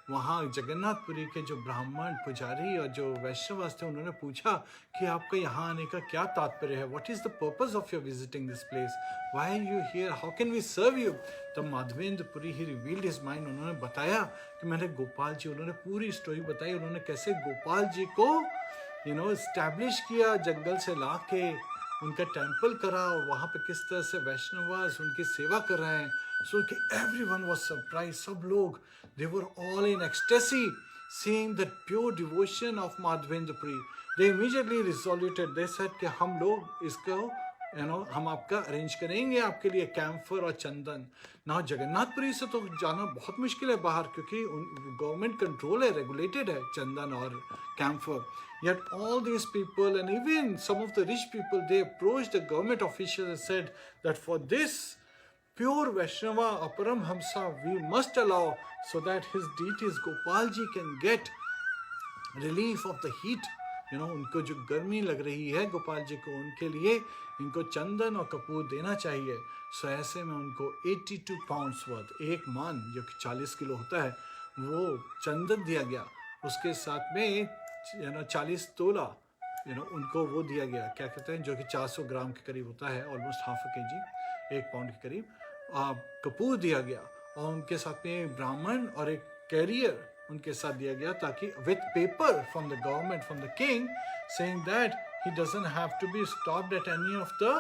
वहाँ जगन्नाथपुरी के जो ब्राह्मण पुजारी और जो वैष्णव थे उन्होंने पूछा कि आपका यहाँ आने का क्या तात्पर्य है, what is the purpose of your visiting this place, why are you here, how can we serve you. तब Madhavendrapuri he revealed his mind, उन्होंने बताया कि मैंने गोपाल जी, उन्होंने पूरी स्टोरी बताई, उन्होंने कैसे गोपाल जी को एस्टैब्लिश किया, जंगल से ला के उनका टेम्पल करा और वहाँ पे किस तरह से वैष्णवास उनकी सेवा कर रहे हैं। सो कि एवरीवन वाज सरप्राइज, सब लोग they were all in ecstasy seeing the pure devotion of Madhvendrapuri. They immediately resolved, they said कि हम लोग इसको हम आपका अरेंज करेंगे आपके लिए कैम्फर और चंदन। ना जगन्नाथपुरी से तो जाना बहुत मुश्किल है बाहर, क्योंकि गवर्नमेंट कंट्रोल है, रेगुलेटेड है चंदन और camphor. Yet all these people and even some of the rich people, they approached the government officials and said that for this pure Vaishnava Aparamhamsa we must allow, so that his deities Gopal ji can get relief of the heat. उनको जो गर्मी लग रही है गोपाल जी को, उनके लिए इनको चंदन और कपूर देना चाहिए। सो ऐसे में उनको 82 पाउंड्स वर्थ, एक मान जो कि 40 किलो होता है, वो चंदन दिया गया। उसके साथ में 40 तोला उनको वो दिया गया, क्या कहते हैं, जो कि 400 ग्राम के करीब होता है, almost half a KG, 1 pound के करीब कपूर दिया गया। और उनके साथ में ब्राह्मण और एक कैरियर उनके साथ दिया गया, ताकि with paper from the government, from the king, saying that he doesn't have to be stopped at any of the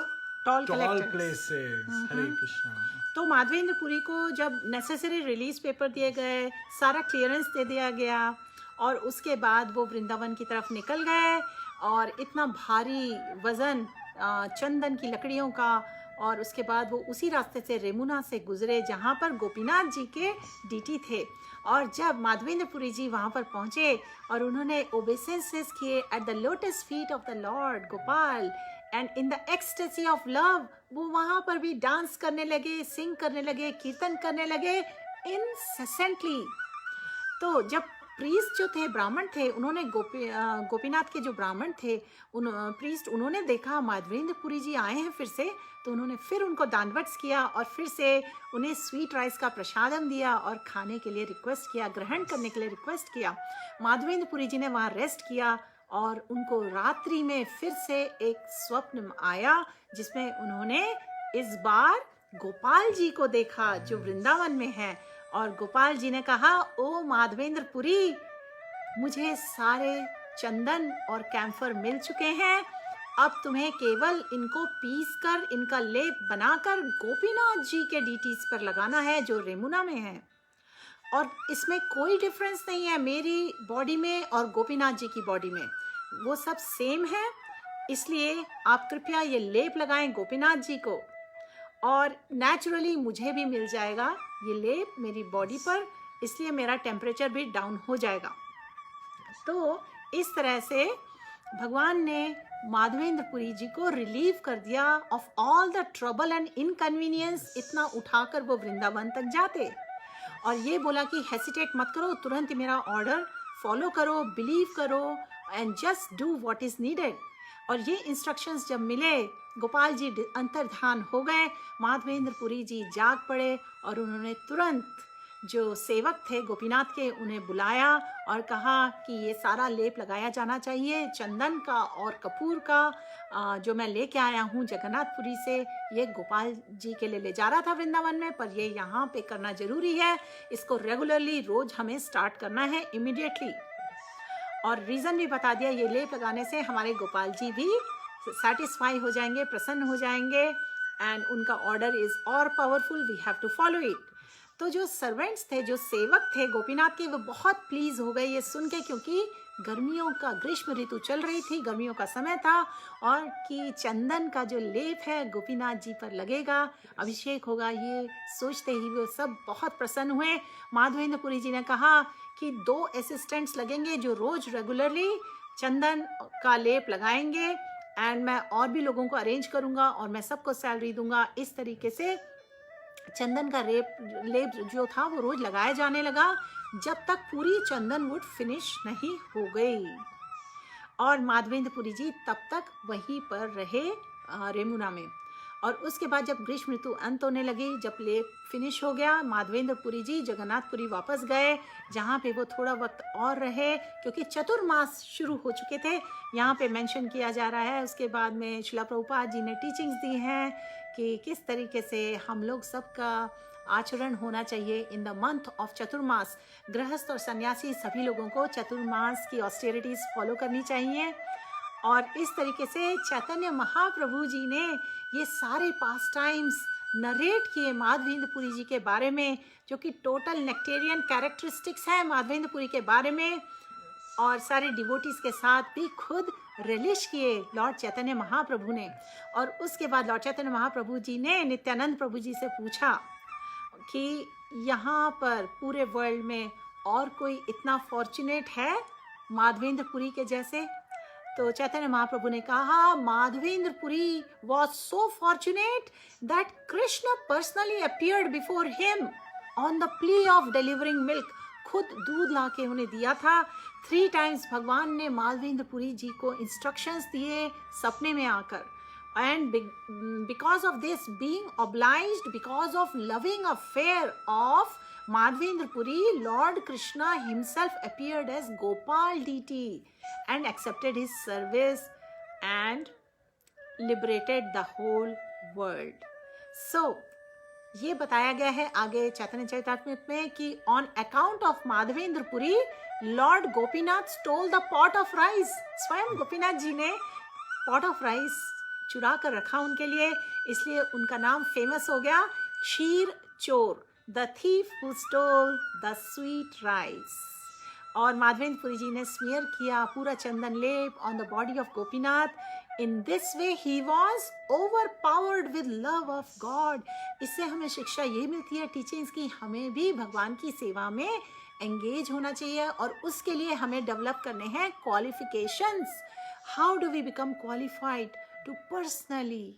toll places. Hare Krishna. तो माधवेंद्रपुरी को जब नेसेसरी रिलीज पेपर दिए गए, सारा क्लियरेंस दे दिया गया, और उसके बाद वो वृंदावन की तरफ निकल गए, और इतना भारी वजन चंदन की लकड़ियों का, और उसके बाद वो उसी रास्ते से रेमुना से गुजरे जहाँ पर गोपीनाथ जी के डीटी थे। और जब माधवेंद्रपुरी जी वहाँ पर पहुँचे और उन्होंने ओबेसेंसेस किए eight the lotus feet of the Lord Gopal, and in the ecstasy of love, वो वहाँ पर भी डांस करने लगे, सिंग करने लगे, कीर्तन करने लगे इनसेसेंटली। तो जब प्रीस्ट जो थे, ब्राह्मण थे, उन्होंने गोपीनाथ के जो ब्राह्मण थे, प्रीस्ट, उन्होंने देखा माधवेंद्रपुरी जी आए हैं फिर से, तो उन्होंने फिर उनको दानवट्स किया और फिर से उन्हें स्वीट राइस का प्रसादम दिया और खाने के लिए रिक्वेस्ट किया, ग्रहण करने के लिए रिक्वेस्ट किया। माधवेंद्रपुरी जी ने वहाँ रेस्ट किया, और उनको रात्रि में फिर से एक स्वप्न आया, जिसमें उन्होंने इस बार गोपाल जी को देखा जो वृंदावन में है। और गोपाल जी ने कहा, ओ माधवेंद्रपुरी, मुझे सारे चंदन और कैम्फर मिल चुके हैं, अब तुम्हें केवल इनको पीस कर, इनका लेप बनाकर गोपीनाथ जी के डीटीज पर लगाना है जो रेमुना में है। और इसमें कोई डिफरेंस नहीं है मेरी बॉडी में और गोपीनाथ जी की बॉडी में, वो सब सेम है। इसलिए आप कृपया ये लेप लगाएं गोपीनाथ जी को, और नेचुरली मुझे भी मिल जाएगा ये लेप मेरी बॉडी पर, इसलिए मेरा टेम्परेचर भी डाउन हो जाएगा। तो इस तरह से भगवान ने माधवेंद्रपुरी जी को रिलीव कर दिया of all the trouble and inconvenience. इतना उठाकर वो वृंदावन तक जाते, और ये बोला कि हेसिटेट मत करो, तुरंत मेरा ऑर्डर फॉलो करो, बिलीव करो, and just do what is needed. और ये इंस्ट्रक्शंस जब मिले, गोपाल जी अंतर्धान हो गए, माधवेंद्रपुरी जी जाग पड़े, और उन्होंने तुरंत जो सेवक थे गोपीनाथ के, उन्हें बुलाया और कहा कि ये सारा लेप लगाया जाना चाहिए चंदन का और कपूर का, जो मैं लेके आया हूँ जगन्नाथपुरी से, ये गोपाल जी के लिए ले जा रहा था वृंदावन में, पर ये यहाँ पे करना ज़रूरी है, इसको रेगुलरली रोज़ हमें स्टार्ट करना है इमीडिएटली। और रीज़न भी बता दिया, ये लेप लगाने से हमारे गोपाल जी भी सेटिस्फाई हो जाएंगे, प्रसन्न हो जाएंगे, एंड उनका ऑर्डर इज़ और powerful, we have to follow it. तो जो सर्वेंट्स थे, जो सेवक थे गोपीनाथ के, वो बहुत प्लीज़ हो गए ये सुन के, क्योंकि गर्मियों का ग्रीष्म ऋतु चल रही थी, गर्मियों का समय था, और कि चंदन का जो लेप है गोपीनाथ जी पर लगेगा, अभिषेक होगा, ये सोचते ही वो सब बहुत प्रसन्न हुए। माधवेंद्रपुरी जी ने कहा कि 2 असिस्टेंट्स लगेंगे जो रोज रेगुलरली चंदन का लेप लगाएंगे, एंड मैं और भी लोगों को अरेंज करूंगा और मैं सबको सैलरी दूंगा। इस तरीके से चंदन का लेप जो था वो रोज लगाया जाने लगा, जब तक पूरी चंदन वुड फिनिश नहीं हो गई। और माधवेंद्रपुरी जी तब तक वहीं पर रहे रेमुना में। और उसके बाद जब ग्रीष्म ऋतु अंत होने लगी, जब लेप फिनिश हो गया, माधवेंद्रपुरी जी जगन्नाथपुरी वापस गए, जहाँ पे वो थोड़ा वक्त और रहे, क्योंकि चतुर्मास शुरू हो चुके थे। यहाँ पे मेंशन किया जा रहा है, उसके बाद में श्रील प्रभुपाद जी ने टीचिंग्स दी हैं कि किस तरीके से हम लोग सबका आचरण होना चाहिए इन द मंथ ऑफ चतुर्मास। गृहस्थ और सन्यासी सभी लोगों को चतुर्मास की ऑस्टेरिटीज फॉलो करनी चाहिए। और इस तरीके से चैतन्य महाप्रभु जी ने ये सारे पास टाइम्स नरेट किए माधवेंद्रपुरी जी के बारे में, जो कि टोटल नेक्टेरियन कैरेक्टरिस्टिक्स है माधवेंद्रपुरी के बारे में, और सारे डिवोटीज के साथ भी खुद रिलिश किए लॉर्ड चैतन्य महाप्रभु ने। और उसके बाद लॉर्ड चैतन्य महाप्रभु जी ने नित्यानंद प्रभु जी से पूछा कि यहाँ पर पूरे वर्ल्ड में और कोई इतना फॉर्चुनेट है माधवेंद्रपुरी के जैसे? तो चैतन्य महाप्रभु ने कहा, Madhavendrapuri was so fortunate that Krishna personally appeared before him on the plea of delivering milk. खुद दूध ला के उन्हें दिया था। 3 times भगवान ने माधवेंद्रपुरी जी को इंस्ट्रक्शंस दिए सपने में आकर। And because of this, being obliged, because of loving affair of Madhvendrapuri, Lord Krishna himself appeared as Gopal deity and accepted his service and liberated the whole world. So, ये बताया गया है आगे चैतन्य चरितामृत में कि on account of Madhvendrapuri, Lord Gopinath stole the pot of rice. स्वयं गोपीनाथ जी ने pot of rice चुरा कर रखा उनके लिए, इसलिए उनका नाम फेमस हो गया क्षीर चोर, the thief who stole the sweet rice. और माधवेंद्रपुरी जी ने स्मीयर किया पूरा चंदन लेप on the body of Gopinath. In this way he was overpowered with love of God. इससे हमें शिक्षा ये मिलती है टीचिंग्स की, हमें भी भगवान की सेवा में एंगेज होना चाहिए, और उसके लिए हमें डेवलप करने हैं qualifications. How do we become qualified to personally,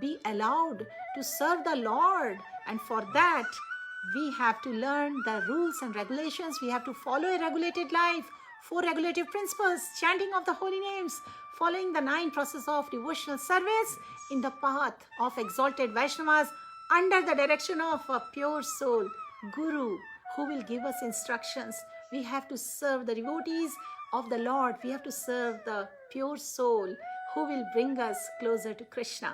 be allowed to serve the Lord? And for that, we have to learn the rules and regulations. We have to follow a regulated life, 4 regulative principles, chanting of the holy names, following the 9 process of devotional service in the path of exalted Vaishnavas under the direction of a pure soul Guru who will give us instructions. We have to serve the devotees of the Lord. We have to serve the pure soul who will bring us closer to Krishna.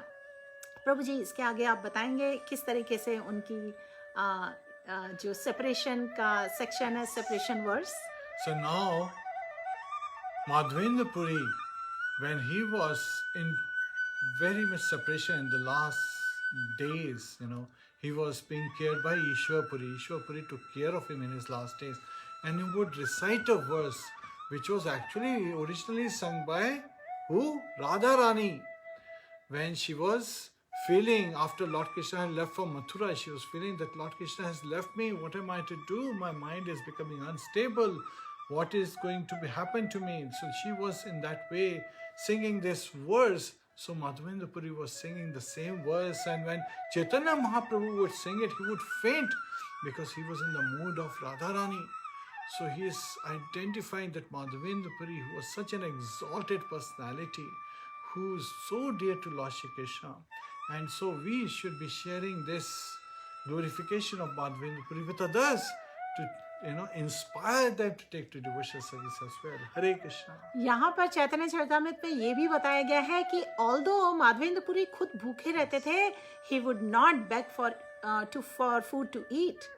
प्रभु जी इसके आगे आप बताएंगे किस तरीके से उनकी जो सेपरेशन का सेक्शन है, separation verse. So now Madhvendrapuri, when he was in very much separation in the last days, he was being cared by Ishwarpuri. Ishwarpuri took care of him in his last days, and he would recite a verse which was actually originally sung by who? Radharani. When she was feeling, after Lord Krishna had left for Mathura, she was feeling that Lord Krishna has left me. What am I to do? My mind is becoming unstable. What is going to happen to me? So she was in that way singing this verse. So Madhvendrapuri was singing the same verse, and when Chaitanya Mahaprabhu would sing it, he would faint because he was in the mood of Radharani. So he is identifying that Madhvendrapuri, who was such an exalted personality, who is so dear to Lord Shri Krishna. And so we should be sharing this glorification of Madhvendrapuri with others to inspire them to take to devotional service as well. Hare Krishna. यहाँ पर चैतन्य चरितामृत में ये भी बताया गया है कि although Madhavendrapuri खुद भूखे रहते थे, he would not beg for food to eat.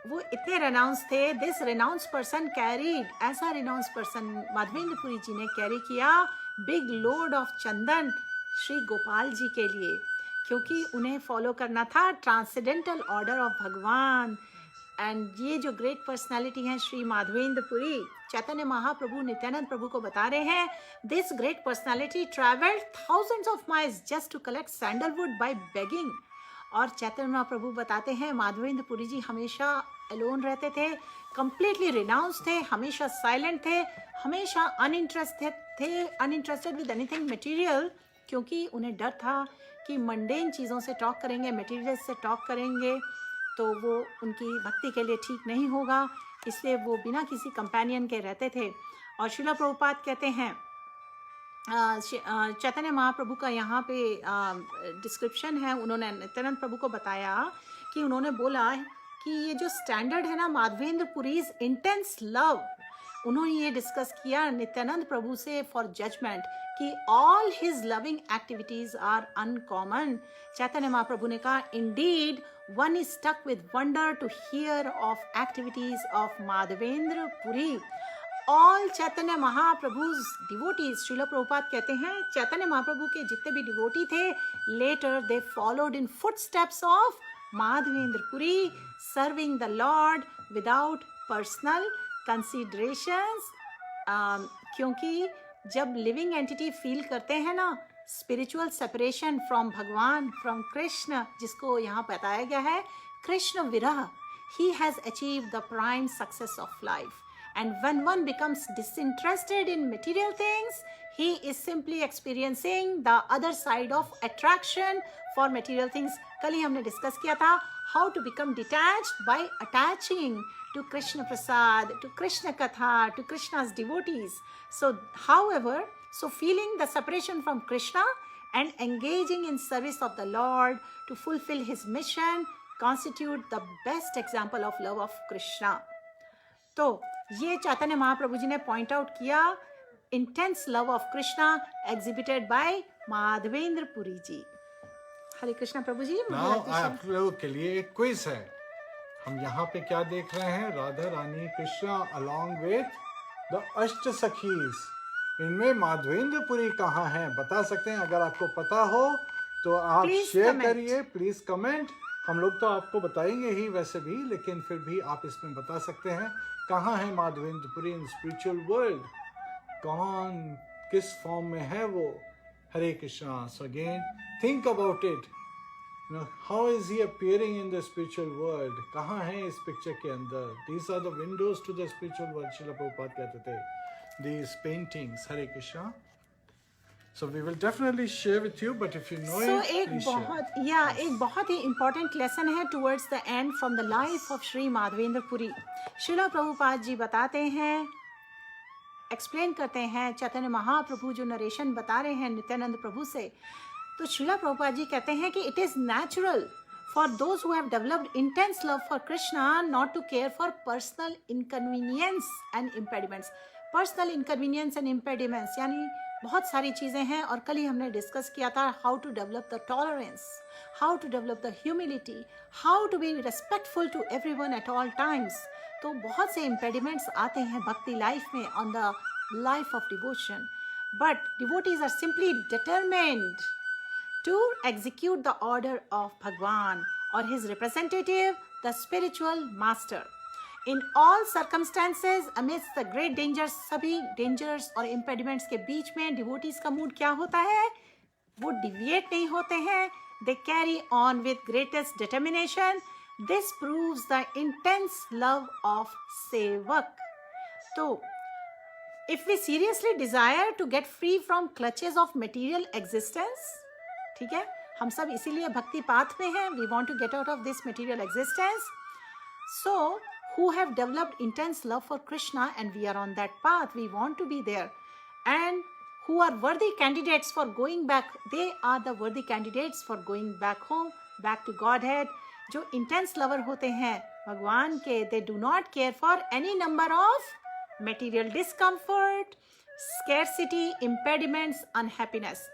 वो इतने रेनाउंस थे। दिस रेनाउंस पर्सन कैरीड, ऐसा रेनाउंस पर्सन माधवेंद्रपुरी जी ने कैरी किया बिग लोड ऑफ चंदन श्री गोपाल जी के लिए, क्योंकि उन्हें फॉलो करना था ट्रांसेंडेंटल ऑर्डर ऑफ भगवान। एंड ये जो ग्रेट पर्सनालिटी हैं श्री माधवेंद्र पुरी, चैतन्य महाप्रभु नित्यानंद प्रभु को बता रहे हैं, this great personality travelled thousands of miles just to collect sandalwood by begging. और चैतन्य महाप्रभु बताते हैं माधवेंद्र पुरी जी हमेशा अलोन रहते थे, कंप्लीटली रिनाउंस थे, हमेशा साइलेंट थे, हमेशा अनइंटरेस्टेड विद एनीथिंग मटेरियल, क्योंकि उन्हें डर था कि मंडेन चीज़ों से टॉक करेंगे, मटेरियल से टॉक करेंगे तो वो उनकी भक्ति के लिए ठीक नहीं होगा, इसलिए वो बिना किसी कंपेनियन के रहते थे। और श्रील प्रभुपाद कहते हैं, चैतन्य महाप्रभु का यहाँ पे डिस्क्रिप्शन है, उन्होंने नित्यानंद प्रभु को बताया कि उन्होंने बोला कि ये जो स्टैंडर्ड है ना माधवेंद्र पुरीज इंटेंस लव, उन्होंने ये डिस्कस किया नित्यानंद प्रभु से फॉर जजमेंट कि all his loving activities are uncommon. Chaitanya Mahaprabhu ने कहा, indeed one is stuck with wonder to hear of activities of Madhavendra Puri. All Chaitanya Mahaprabhu's devotees, Srila Prabhupada कहते हैं चैतन्य महाप्रभु के जितने भी डिवोटी थे, later they followed in footsteps of Madhavendra Puri, serving the Lord without personal considerations. क्योंकि जब लिविंग एंटिटी फील करते हैं ना स्पिरिचुअल सेपरेशन फ्रॉम भगवान, फ्रॉम कृष्ण, जिसको यहाँ बताया गया है कृष्ण विरह, he has achieved the prime success of life. And when one becomes disinterested in material things, he is simply experiencing the other side of attraction for material things. कल ही हमने discuss किया था how to become detached by attaching to Krishna Prasad, to Krishna Katha, to Krishna's devotees. So, however, feeling the separation from Krishna and engaging in service of the Lord to fulfill his mission constitute the best example of love of Krishna. तो ये चैतन्य महाप्रभु जी ने point out किया intense love of Krishna exhibited by Madhavendra Puri ji. Hare Krishna Prabhu ji. Now आप लोगों के लिए एक quiz है। हम यहाँ पे क्या देख रहे हैं, Radha Rani Krishna along with the अष्ट सखीज। इनमें माधवेंद्र पुरी कहाँ है, बता सकते हैं? अगर आपको पता हो तो आप शेयर करिए, प्लीज कमेंट। हम लोग तो आपको बताएंगे ही वैसे भी, लेकिन फिर भी आप इसमें बता सकते हैं कहाँ है Madhavendra Puri in spiritual world, कौन किस फॉर्म में है वो। Hare Krishna. So again think about it, how is he appearing in the spiritual world, कहाँ है इस पिक्चर के अंदर। These are the windows to the spiritual world, Srila Prabhupada कहते थे, these paintings. Hare Krishna. So we will definitely share with you, but if you know it, please share. एक बहुत ही important lesson है towards the end from the life of Shri Madhavendra Puri. Srila Prabhupada ji बताते हैं, explain करते हैं, चैतन्य महाप्रभु जो नरेशन बता रहे हैं नित्यानंद प्रभु से, तो श्रील प्रभुपाद जी कहते हैं कि it is natural for those who have developed intense love for Krishna not to care for personal inconvenience and impediments. Personal inconvenience and impediments यानी बहुत सारी चीज़ें हैं, और कल ही हमने डिस्कस किया था how to develop the tolerance, how to develop the humility, how to be respectful to everyone at all times. तो बहुत से इम्पेडिमेंट्स आते हैं भक्ति लाइफ में, on the life of devotion, but devotees are simply determined to execute the order of भगवान और his representative the spiritual master. In all circumstances, amidst the great dangers, सभी dangers और impediments के बीच में devotees का mood क्या होता है? वो deviate नहीं होते हैं. They carry on with greatest determination. This proves the intense love of sevak. तो if we seriously desire to get free from clutches of material existence, ठीक है, हम सब इसीलिए भक्ति पाथ में हैं. We want to get out of this material existence. So who have developed intense love for Krishna, and we are on that path, we want to be there, and who are worthy candidates for going back, they are the worthy candidates for going back home, back to Godhead. जो intense lover होते हैं भगवान के, they do not care for any number of material discomfort, scarcity, impediments, unhappiness.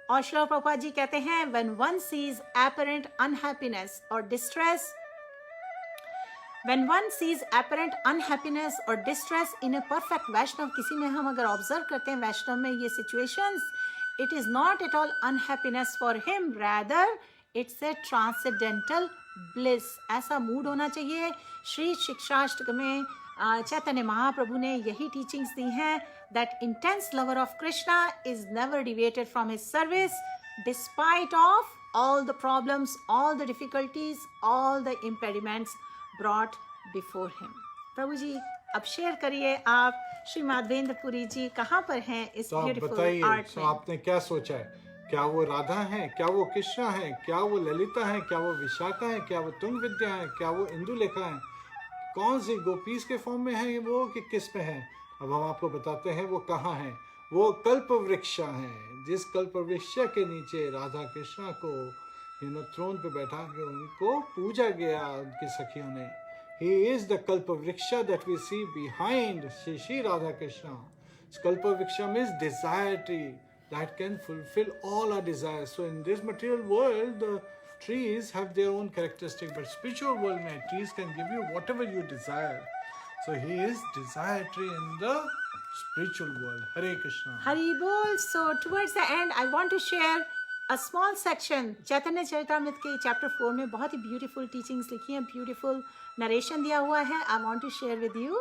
और श्रील प्रभुपाद जी कहते हैं, when one sees apparent unhappiness or distress, when one sees apparent unhappiness or distress in a perfect Vaishnav, किसी में हम अगर observe करते हैं वैष्णव में ये situations, it is not at all unhappiness for him, rather it's a transcendental bliss, ऐसा mood होना चाहिए। श्री शिक्षाष्टक में चैतन्य महाप्रभु ने यही टीचिंग्स दी हैं, that intense lover of Krishna is never deviated from his service despite of all the problems, all the difficulties, all the impediments brought before him. प्रभु जी अब share करिए, आप श्री माधवेंद्र पुरी जी कहाँ पर हैं इस तो ब्यूटीफुल आर्ट में? आपने क्या सोचा है? क्या वो राधा है, क्या वो कृष्णा है, क्या वो ललिता है, क्या वो विशाखा है, क्या वो तुंग विद्या है, क्या वो इंदुलेखा है? कौन सी गोपीज के फॉर्म में है वो कि किस में है? अब हम आपको बताते हैं वो कहाँ है। वो कल्प वृक्ष है, जिस कल्प वृक्ष के नीचे राधा कृष्णा को थ्रोन पे बैठा के उनको पूजा गया उनकी सखियों ने। He is the kalpa vriksha that we see behind Shri Radha Krishna. Kalpa vriksha means desire tree that can fulfill all our desires. So in this material world, the trees have their own characteristic, but spiritual world, mein, trees can give you whatever you desire. So he is desire tree in the spiritual world. Hare Krishna. Hari Bol. So towards the end, I want to share a small section. चैतन्य चरितामृत के chapter 4 में बहुत ही beautiful teachings लिखी हैं, beautiful narration दिया हुआ है. I want to share with you.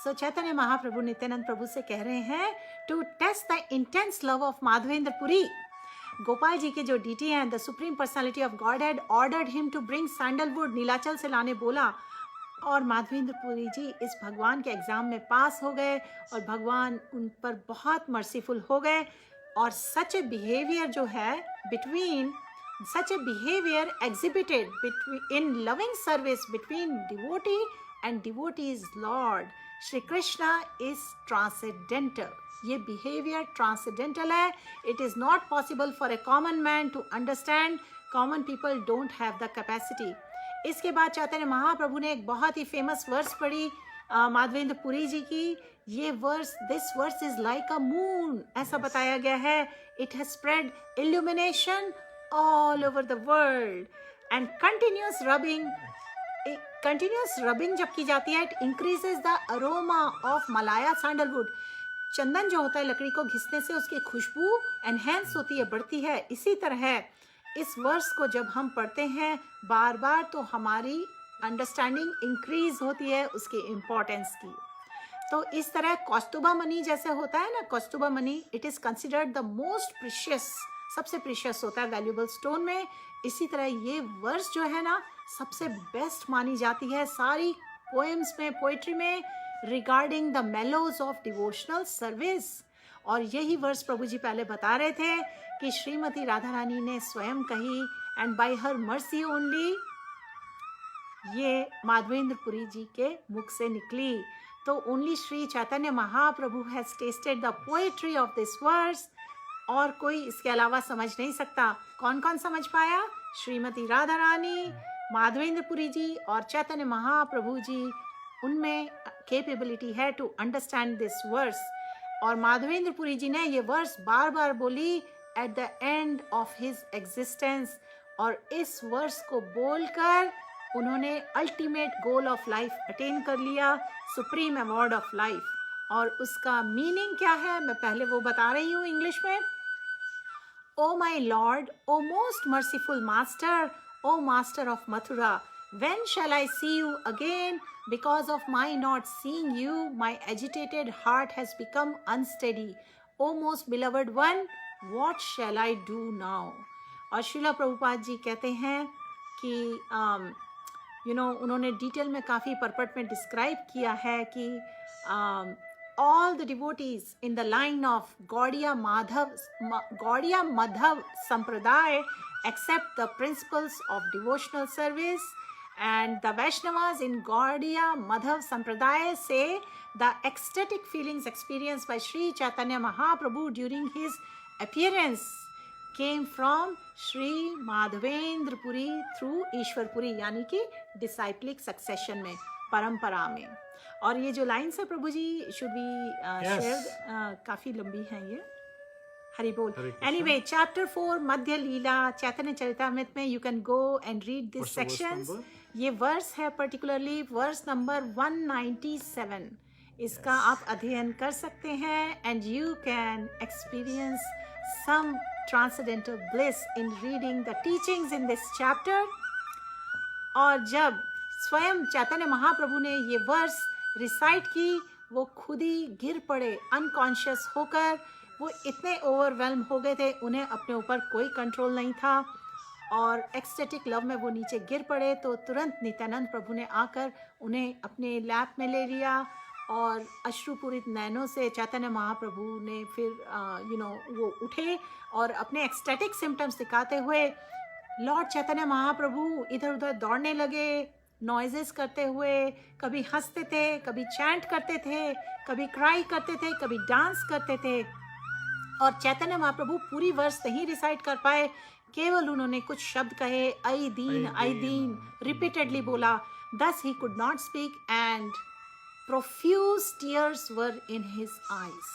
So Chaitanya Mahaprabhu Nityananda प्रभु से कह रहे हैं to taste the intense love of Madhavendra Puri. Gopal ji के जो डीटी हैं, the supreme personality of God had ordered him to bring sandalwood, Nilachal से लाने बोला, और माधवेंद्र पुरी जी इस भगवान के एग्जाम में पास हो गए और भगवान उन पर बहुत मर्सीफुल हो गए. और सच ए बिहेवियर जो है between such a behavior exhibited in loving service between devotee and devotee's Lord Shri Krishna is transcendental. ये behavior transcendental है. It is not possible for a common man to understand. Common people don't have the capacity. इसके बाद चैतन्य महाप्रभु ने एक बहुत ही famous verse पढ़ी माधवेंद्र पुरी जी की. ये verse, this verse is like a moon, ऐसा बताया गया है. It has spread illumination all over the world and continuous rubbing जब की जाती है, it increases the aroma of Malaya sandalwood. चंदन जो होता है लकड़ी को घिसने से उसकी खुशबू एनहेंस होती है, बढ़ती है. इसी तरह इस वर्स को जब हम पढ़ते हैं बार बार तो हमारी अंडरस्टैंडिंग इंक्रीज होती है उसकी इम्पोर्टेंस की. तो इस तरह कौस्तुभा मनी जैसे होता है ना, Kaustubha mani it is considered the most precious, सबसे प्रीशियस होता है वैल्यूएबल स्टोन में. इसी तरह ये वर्स जो है ना सबसे बेस्ट मानी जाती है सारी पोएम्स में, पोइट्री में, regarding the mellows of devotional service. और यही वर्स प्रभु जी पहले बता रहे थे कि श्रीमती राधा रानी ने स्वयं कही, and by her mercy only ये माधवेंद्र पुरी जी के मुख से निकली. तो only Shri Chaitanya Mahaprabhu has tasted the poetry of this verse. और कोई इसके अलावा समझ नहीं सकता. कौन कौन समझ पाया? श्रीमती राधा रानी, माधवेंद्र पुरी जी और चैतन्य महाप्रभु जी, उनमें कैपेबिलिटी है टू अंडरस्टैंड दिस वर्स. और माधवेंद्र पुरी जी ने ये वर्स बार बार बोली at the end of his existence. और इस वर्स को बोलकर उन्होंने ultimate goal of life attain कर लिया, सुप्रीम अवार्ड ऑफ लाइफ. और उसका मीनिंग क्या है मैं पहले वो बता रही हूँ इंग्लिश में. O my Lord, O most merciful Master, O Master of Mathura, when shall I see you again? Because of my not seeing you, my agitated heart has become unsteady. O most beloved one, what shall I do now? और श्रीला प्रभुपाद जी कहते हैं कि उन्होंने detail में काफ़ी purport में describe किया है कि all the devotees in the line of Gaudiya Madhav Sampradaya accept the principles of devotional service, and the Vaishnavas in Gaudiya Madhav Sampradaya say the ecstatic feelings experienced by Sri Chaitanya Mahaprabhu during his appearance came from Sri Madhavendra Puri through Ishwar Puri, यानी कि disciplic succession में, परंपरा में. और ये जो lines है प्रभु जी should be share, काफी लंबी है ये. हरि बोल. एनीवे, चैप्टर 4 मध्य लीला चैतन्य चरितामृत में you can go and read this sections. ये वर्स है पर्टिकुलरली वर्स नंबर 197. इसका आप अध्ययन कर सकते हैं and you can experience some transcendental bliss in reading the teachings in this chapter. और जब स्वयं चैतन्य महाप्रभु ने ये वर्स रिसाइट की, वो खुद ही गिर पड़े अनकॉन्शियस होकर। वो इतने ओवरवेल्म हो गए थे, उन्हें अपने ऊपर कोई कंट्रोल नहीं था और एक्सटेटिक लव में वो नीचे गिर पड़े। तो तुरंत नित्यानंद प्रभु ने आकर उन्हें अपने लैप में ले लिया और अश्रुपूरित नैनों से चैतन्य महाप्रभु ने फिर वो उठे और अपने एक्सटेटिक सिम्टम्स दिखाते हुए लॉर्ड चैतन्य महाप्रभु इधर उधर दौड़ने लगे, नॉइजेस करते हुए, कभी हंसते थे, कभी चैंट करते थे, कभी क्राई करते थे, कभी डांस करते थे। और चैतन्य महाप्रभु पूरी वर्स नहीं रिसाइट कर पाए, केवल उन्होंने कुछ शब्द कहे, आई दीन आई दीन, रिपीटेडली बोला। Thus he could not speak and profuse tears were in his eyes.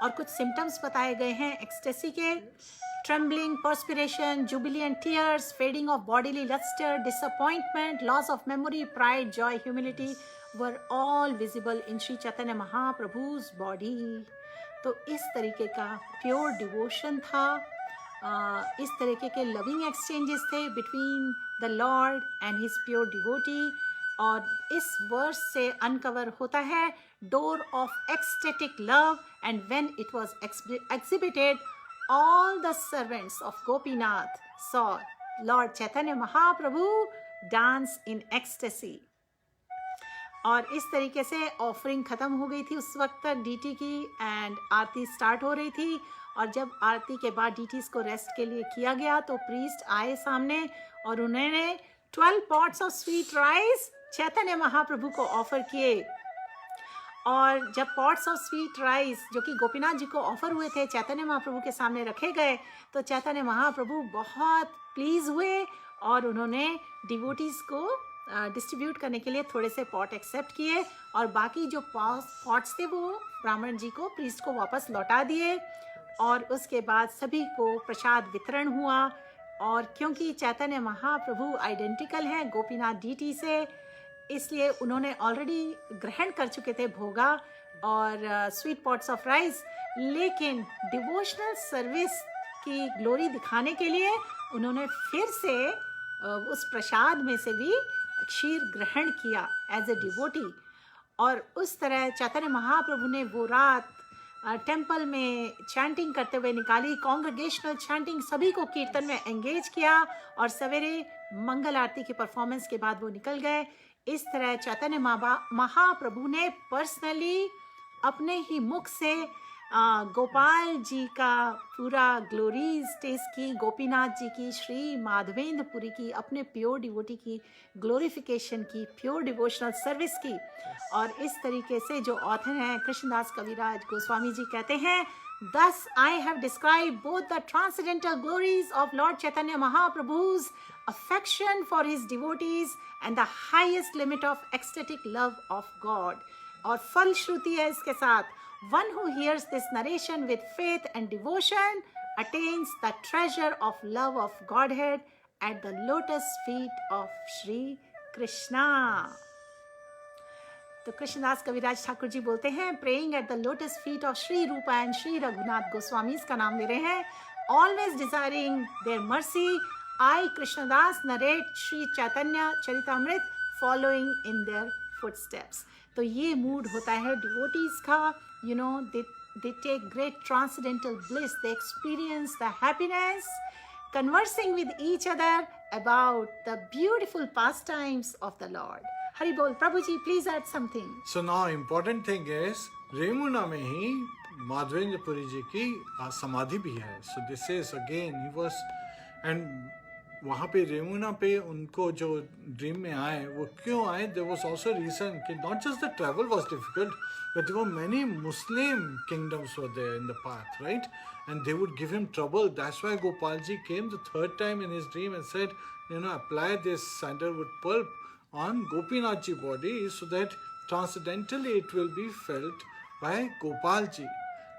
और कुछ सिम्टम्स बताए गए हैं एक्सटेसी के, trembling, perspiration, jubilant tears, fading of bodily luster, disappointment, loss of memory, pride, joy, humility were all visible in Sri Chaitanya Mahaprabhu's body. तो इस तरीके का प्योर डिवोशन था, इस तरीके के लविंग एक्सचेंजेस थे between the Lord and his pure devotee. और इस वर्स से अनकवर होता है door of ecstatic love, and when it was exhibited all the servants of Gopinath saw Lord Chaitanya Mahaprabhu dance in ecstasy. और इस तरीके से ऑफरिंग खत्म हो गई थी उस वक्त तक डीटी की, एंड आरती स्टार्ट हो रही थी। और जब आरती के बाद डीटीज को रेस्ट के लिए किया गया तो प्रीस्ट आए सामने और उन्होंने 12 pots of sweet rice Chaitanya Mahaprabhu को ऑफर किए। और जब पॉट्स ऑफ स्वीट राइस जो कि गोपीनाथ जी को ऑफर हुए थे चैतन्य महाप्रभु के सामने रखे गए, तो चैतन्य महाप्रभु बहुत प्लीज हुए और उन्होंने डिवोटीज को डिस्ट्रीब्यूट करने के लिए थोड़े से पॉट एक्सेप्ट किए और बाकी जो पॉट्स थे वो ब्राह्मण जी को, प्रीस्ट को वापस लौटा दिए। और उसके बाद सभी को प्रसाद वितरण हुआ। और क्योंकि चैतन्य महाप्रभु आइडेंटिकल हैं गोपीनाथ डीटी से, इसलिए उन्होंने ऑलरेडी ग्रहण कर चुके थे भोगा और स्वीट पॉट्स ऑफ राइस, लेकिन डिवोशनल सर्विस की ग्लोरी दिखाने के लिए उन्होंने फिर से उस प्रसाद में से भी क्षीर ग्रहण किया एज ए डिवोटी। और उस तरह चैतन्य महाप्रभु ने वो रात टेम्पल में चैंटिंग करते हुए निकाली, कॉन्ग्रेगेशनल चैंटिंग, सभी को कीर्तन में एंगेज किया और सवेरे मंगल आरती की परफॉर्मेंस के बाद वो निकल गए। इस तरह चैतन्य महाप्रभु ने पर्सनली अपने ही मुख से गोपाल जी का पूरा ग्लोरीज टेस्ट की, गोपीनाथ जी की, श्री माधवेंद्रपुरी की, अपने प्योर डिवोटी की ग्लोरिफिकेशन की, प्योर डिवोशनल सर्विस की। और इस तरीके से जो ऑथर हैं कृष्णदास कविराज गोस्वामी जी कहते हैं, Thus I have described both the transcendental glories of Lord Chaitanya Mahaprabhu's affection for his devotees and the highest limit of ecstatic love of God. और फलश्रुति है इसके साथ, one who hears this narration with faith and devotion attains the treasure of love of Godhead at the lotus feet of Shri Krishna. तो कृष्णदास कविराज ठाकुर जी बोलते हैं, praying at the lotus feet of Shri Rupa and Shri Raghunath Goswami का नाम ले रहे हैं, always desiring their mercy, I Krishnadas narrate Shri Chaitanya Charitamrita following in their footsteps. तो ये मूड होता है डिवोटीज का, you know, they take great transcendental bliss, they experience the happiness conversing with each other about the beautiful pastimes of the Lord. Hari Bol, Prabhuji, please add something. So now important thing is, Remuna में ही माधवेंद्रपुरी जी की समाधि भी है. So this is again he was, and वहाँ पे रेमुना पे उनको जो ड्रीम में आए वो क्यों आए, there was also reason कि not just the travel was difficult, but there were many Muslim kingdoms were there in the path, right? And they would give him trouble. That's why Gopalji came the third time in his dream and said, you know, apply this sandalwood pulp on Gopinathji body so that transcendentally it will be felt by Gopalji.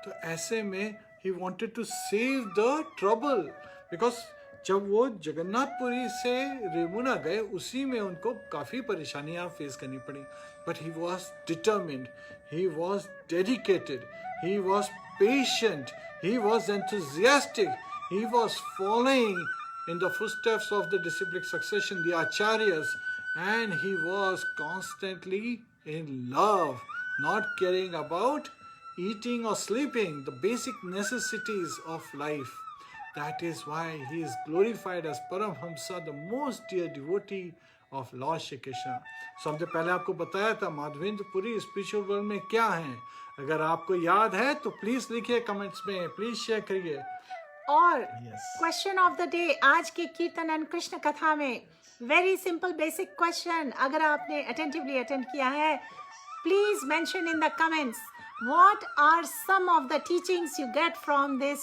तो ऐसे में he wanted to save the trouble, because जब वो जगन्नाथपुरी से रेमुना गए उसी में उनको काफ़ी परेशानियाँ फेस करनी पड़ी, but he was determined, he was dedicated, he was patient, he was enthusiastic, he was following in the footsteps of the disciplic succession, the acharyas, and he was constantly in love, not caring about eating or sleeping, the basic necessities of life. That is why he is glorified as Paramhamsa, the most dear devotee of Lord Shri Krishna. So हमने पहले आपको बताया था Madhavendra Puri spiritual world में क्या है. अगर आपको याद है तो प्लीज लिखिए कमेंट्स में, प्लीज शेयर करिए. और Yes. Question of the day आज के कीर्तन एंड कृष्ण कथा में वेरी सिंपल बेसिक क्वेश्चन, अगर आपने अटेंटिवली अटेंड किया है, please mention in the comments what are some of the teachings you get from this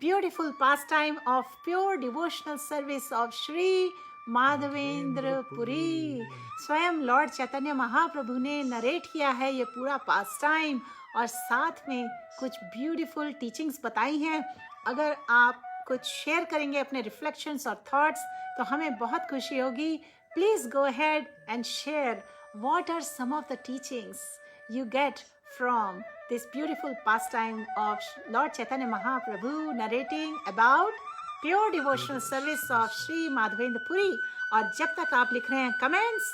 beautiful pastime of pure devotional service of Shri Madhavendra Puri. स्वयं लॉर्ड चैतन्य महाप्रभु ने narrate किया है ये पूरा पास टाइम और साथ में कुछ ब्यूटीफुल टीचिंग्स बताई हैं. अगर आप कुछ शेयर करेंगे अपने रिफ्लेक्शंस और थॉट्स तो हमें बहुत खुशी होगी. Please go ahead and share what are some of the teachings you get from this beautiful pastime of Lord Chaitanya Mahaprabhu narrating about pure devotional service of Sri Madhavendra Puri. और जब तक आप लिख रहे हैं कमेंट्स,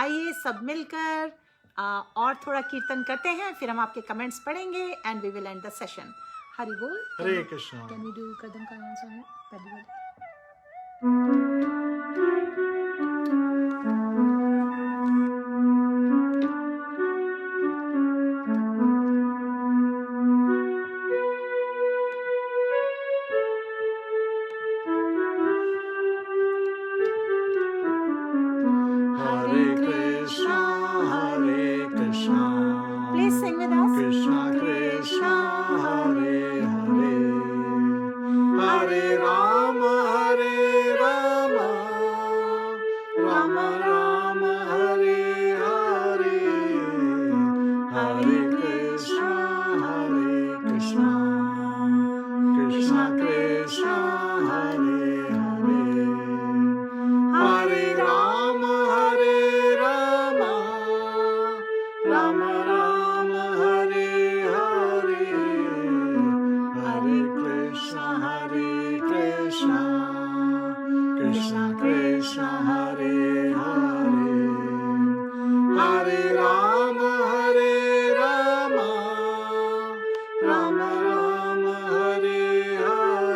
आइए सब मिलकर और थोड़ा कीर्तन करते हैं, फिर हम आपके कमेंट्स पढ़ेंगे and we will end the session. Hari बोल. Hare Krishna. Can we do कदम का आंसर पहली बार. Please sing with us. Krishna Krishna Hare Hare, Hare Rama Hare Rama, Rama Rama Hare Hare, Hare Krishna Krishna Krishna Hare Hare, Hare Rama Hare Rama, Rama Rama Hare Hare, Hare Krishna Krishna Krishna Hare Hare, Hare Rama Hare Rama, Rama Rama Hare Hare,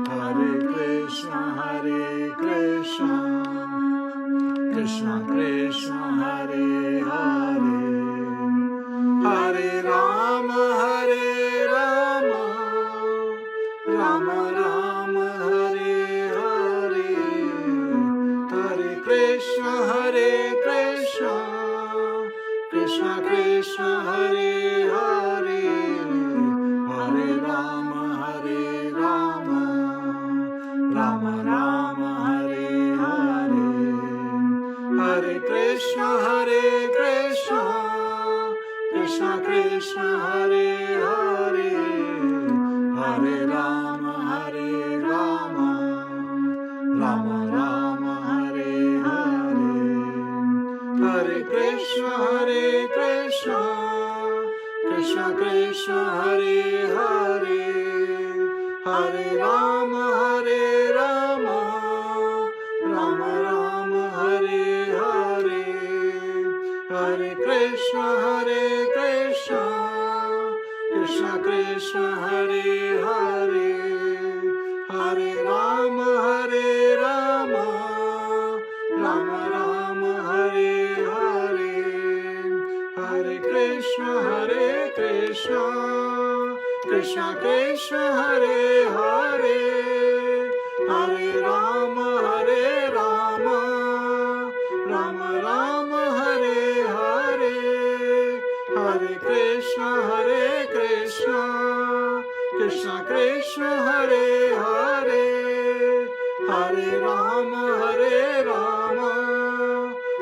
Hare Krishna Krishna Krishna Hare Hare, Hare Rama Hare Rama, Rama Rama Hare Hare, Hare Krishna Krishna Krishna Hare Hare, Hare Rama Hare Rama, Rama Rama Hare Hare, Hare Krishna Krishna Krishna Hare Hare, Hare Rama Hare Rama, Rama Rama Hare Hare, Hare Krishna Krishna Krishna Hare Hare, Hare Rama Hare Rama, Rama Rama Hare Hare, Hare Krishna Krishna Hare Hare, Hare Rama Hare Rama, Rama Rama Hare Hare, Hare Krishna Krishna Hare Hare, Hare Rama Hare Rama, Rama Rama Hare Hare, Hare Krishna Krishna Hare Hare, Hare Rama Hare Rama,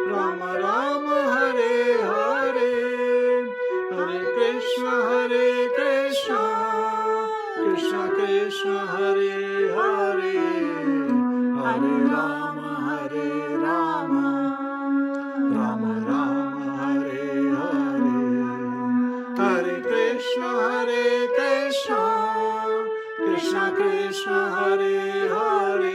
Rama Rama Hare Hare, Hare Krishna Krishna Hare Hare, Hare Rama Hare Rama, Rama Rama Hare Hare, Hare Krishna Krishna Hare Hare,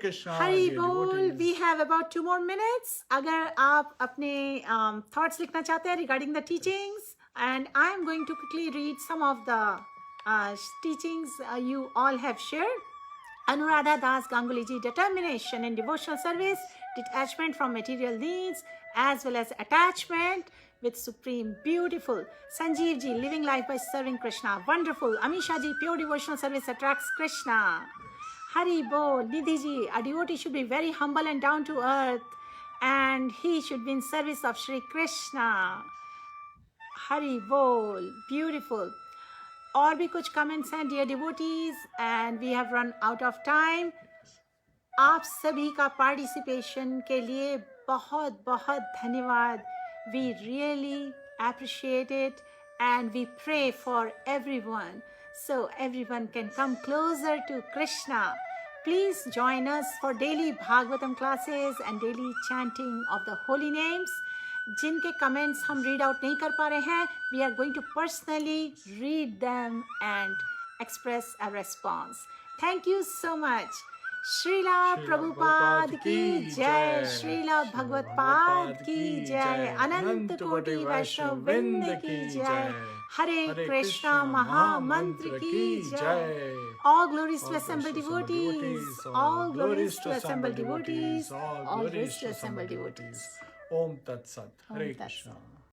Krishna. Hari dear बोल. devotees. We have about 2 more minutes. अगर आप अपने thoughts लिखना चाहते हैं regarding the teachings, and I am going to quickly read some of the teachings you all have shared. Anuradha Das Ganguly ji, determination in devotional service, detachment from material needs, as well as attachment with Supreme. Beautiful. Sanjeev ji, living life by serving Krishna. Wonderful. Amisha ji, pure devotional service attracts Krishna. Hari Bol. Nidhi ji, a devotee should be very humble and down to earth, and he should be in service of Shri Krishna. Hari Bol. Beautiful. और भी कुछ comments हैं dear devotees and we have run out of time. आप सभी का participation के लिए बहुत बहुत धन्यवाद. We really appreciate it and we pray for everyone so everyone can come closer to Krishna. Please join us for daily Bhagavatam classes and daily chanting of the holy names. जिनके कमेंट्स हम read out नहीं कर पा रहे हैं, we are going to personally read them and express a response. Thank you so much. Srila Prabhupada की जय. श्रीला भगवतपाद की जय. अनंत कोटि वैष्णव वृंद की जय. हरे कृष्णा महामंत्र की जय. All glories to assembled devotees. All glories to assembled devotees. All glories to assembled devotees. Om Tat Sat. Hare Krishna.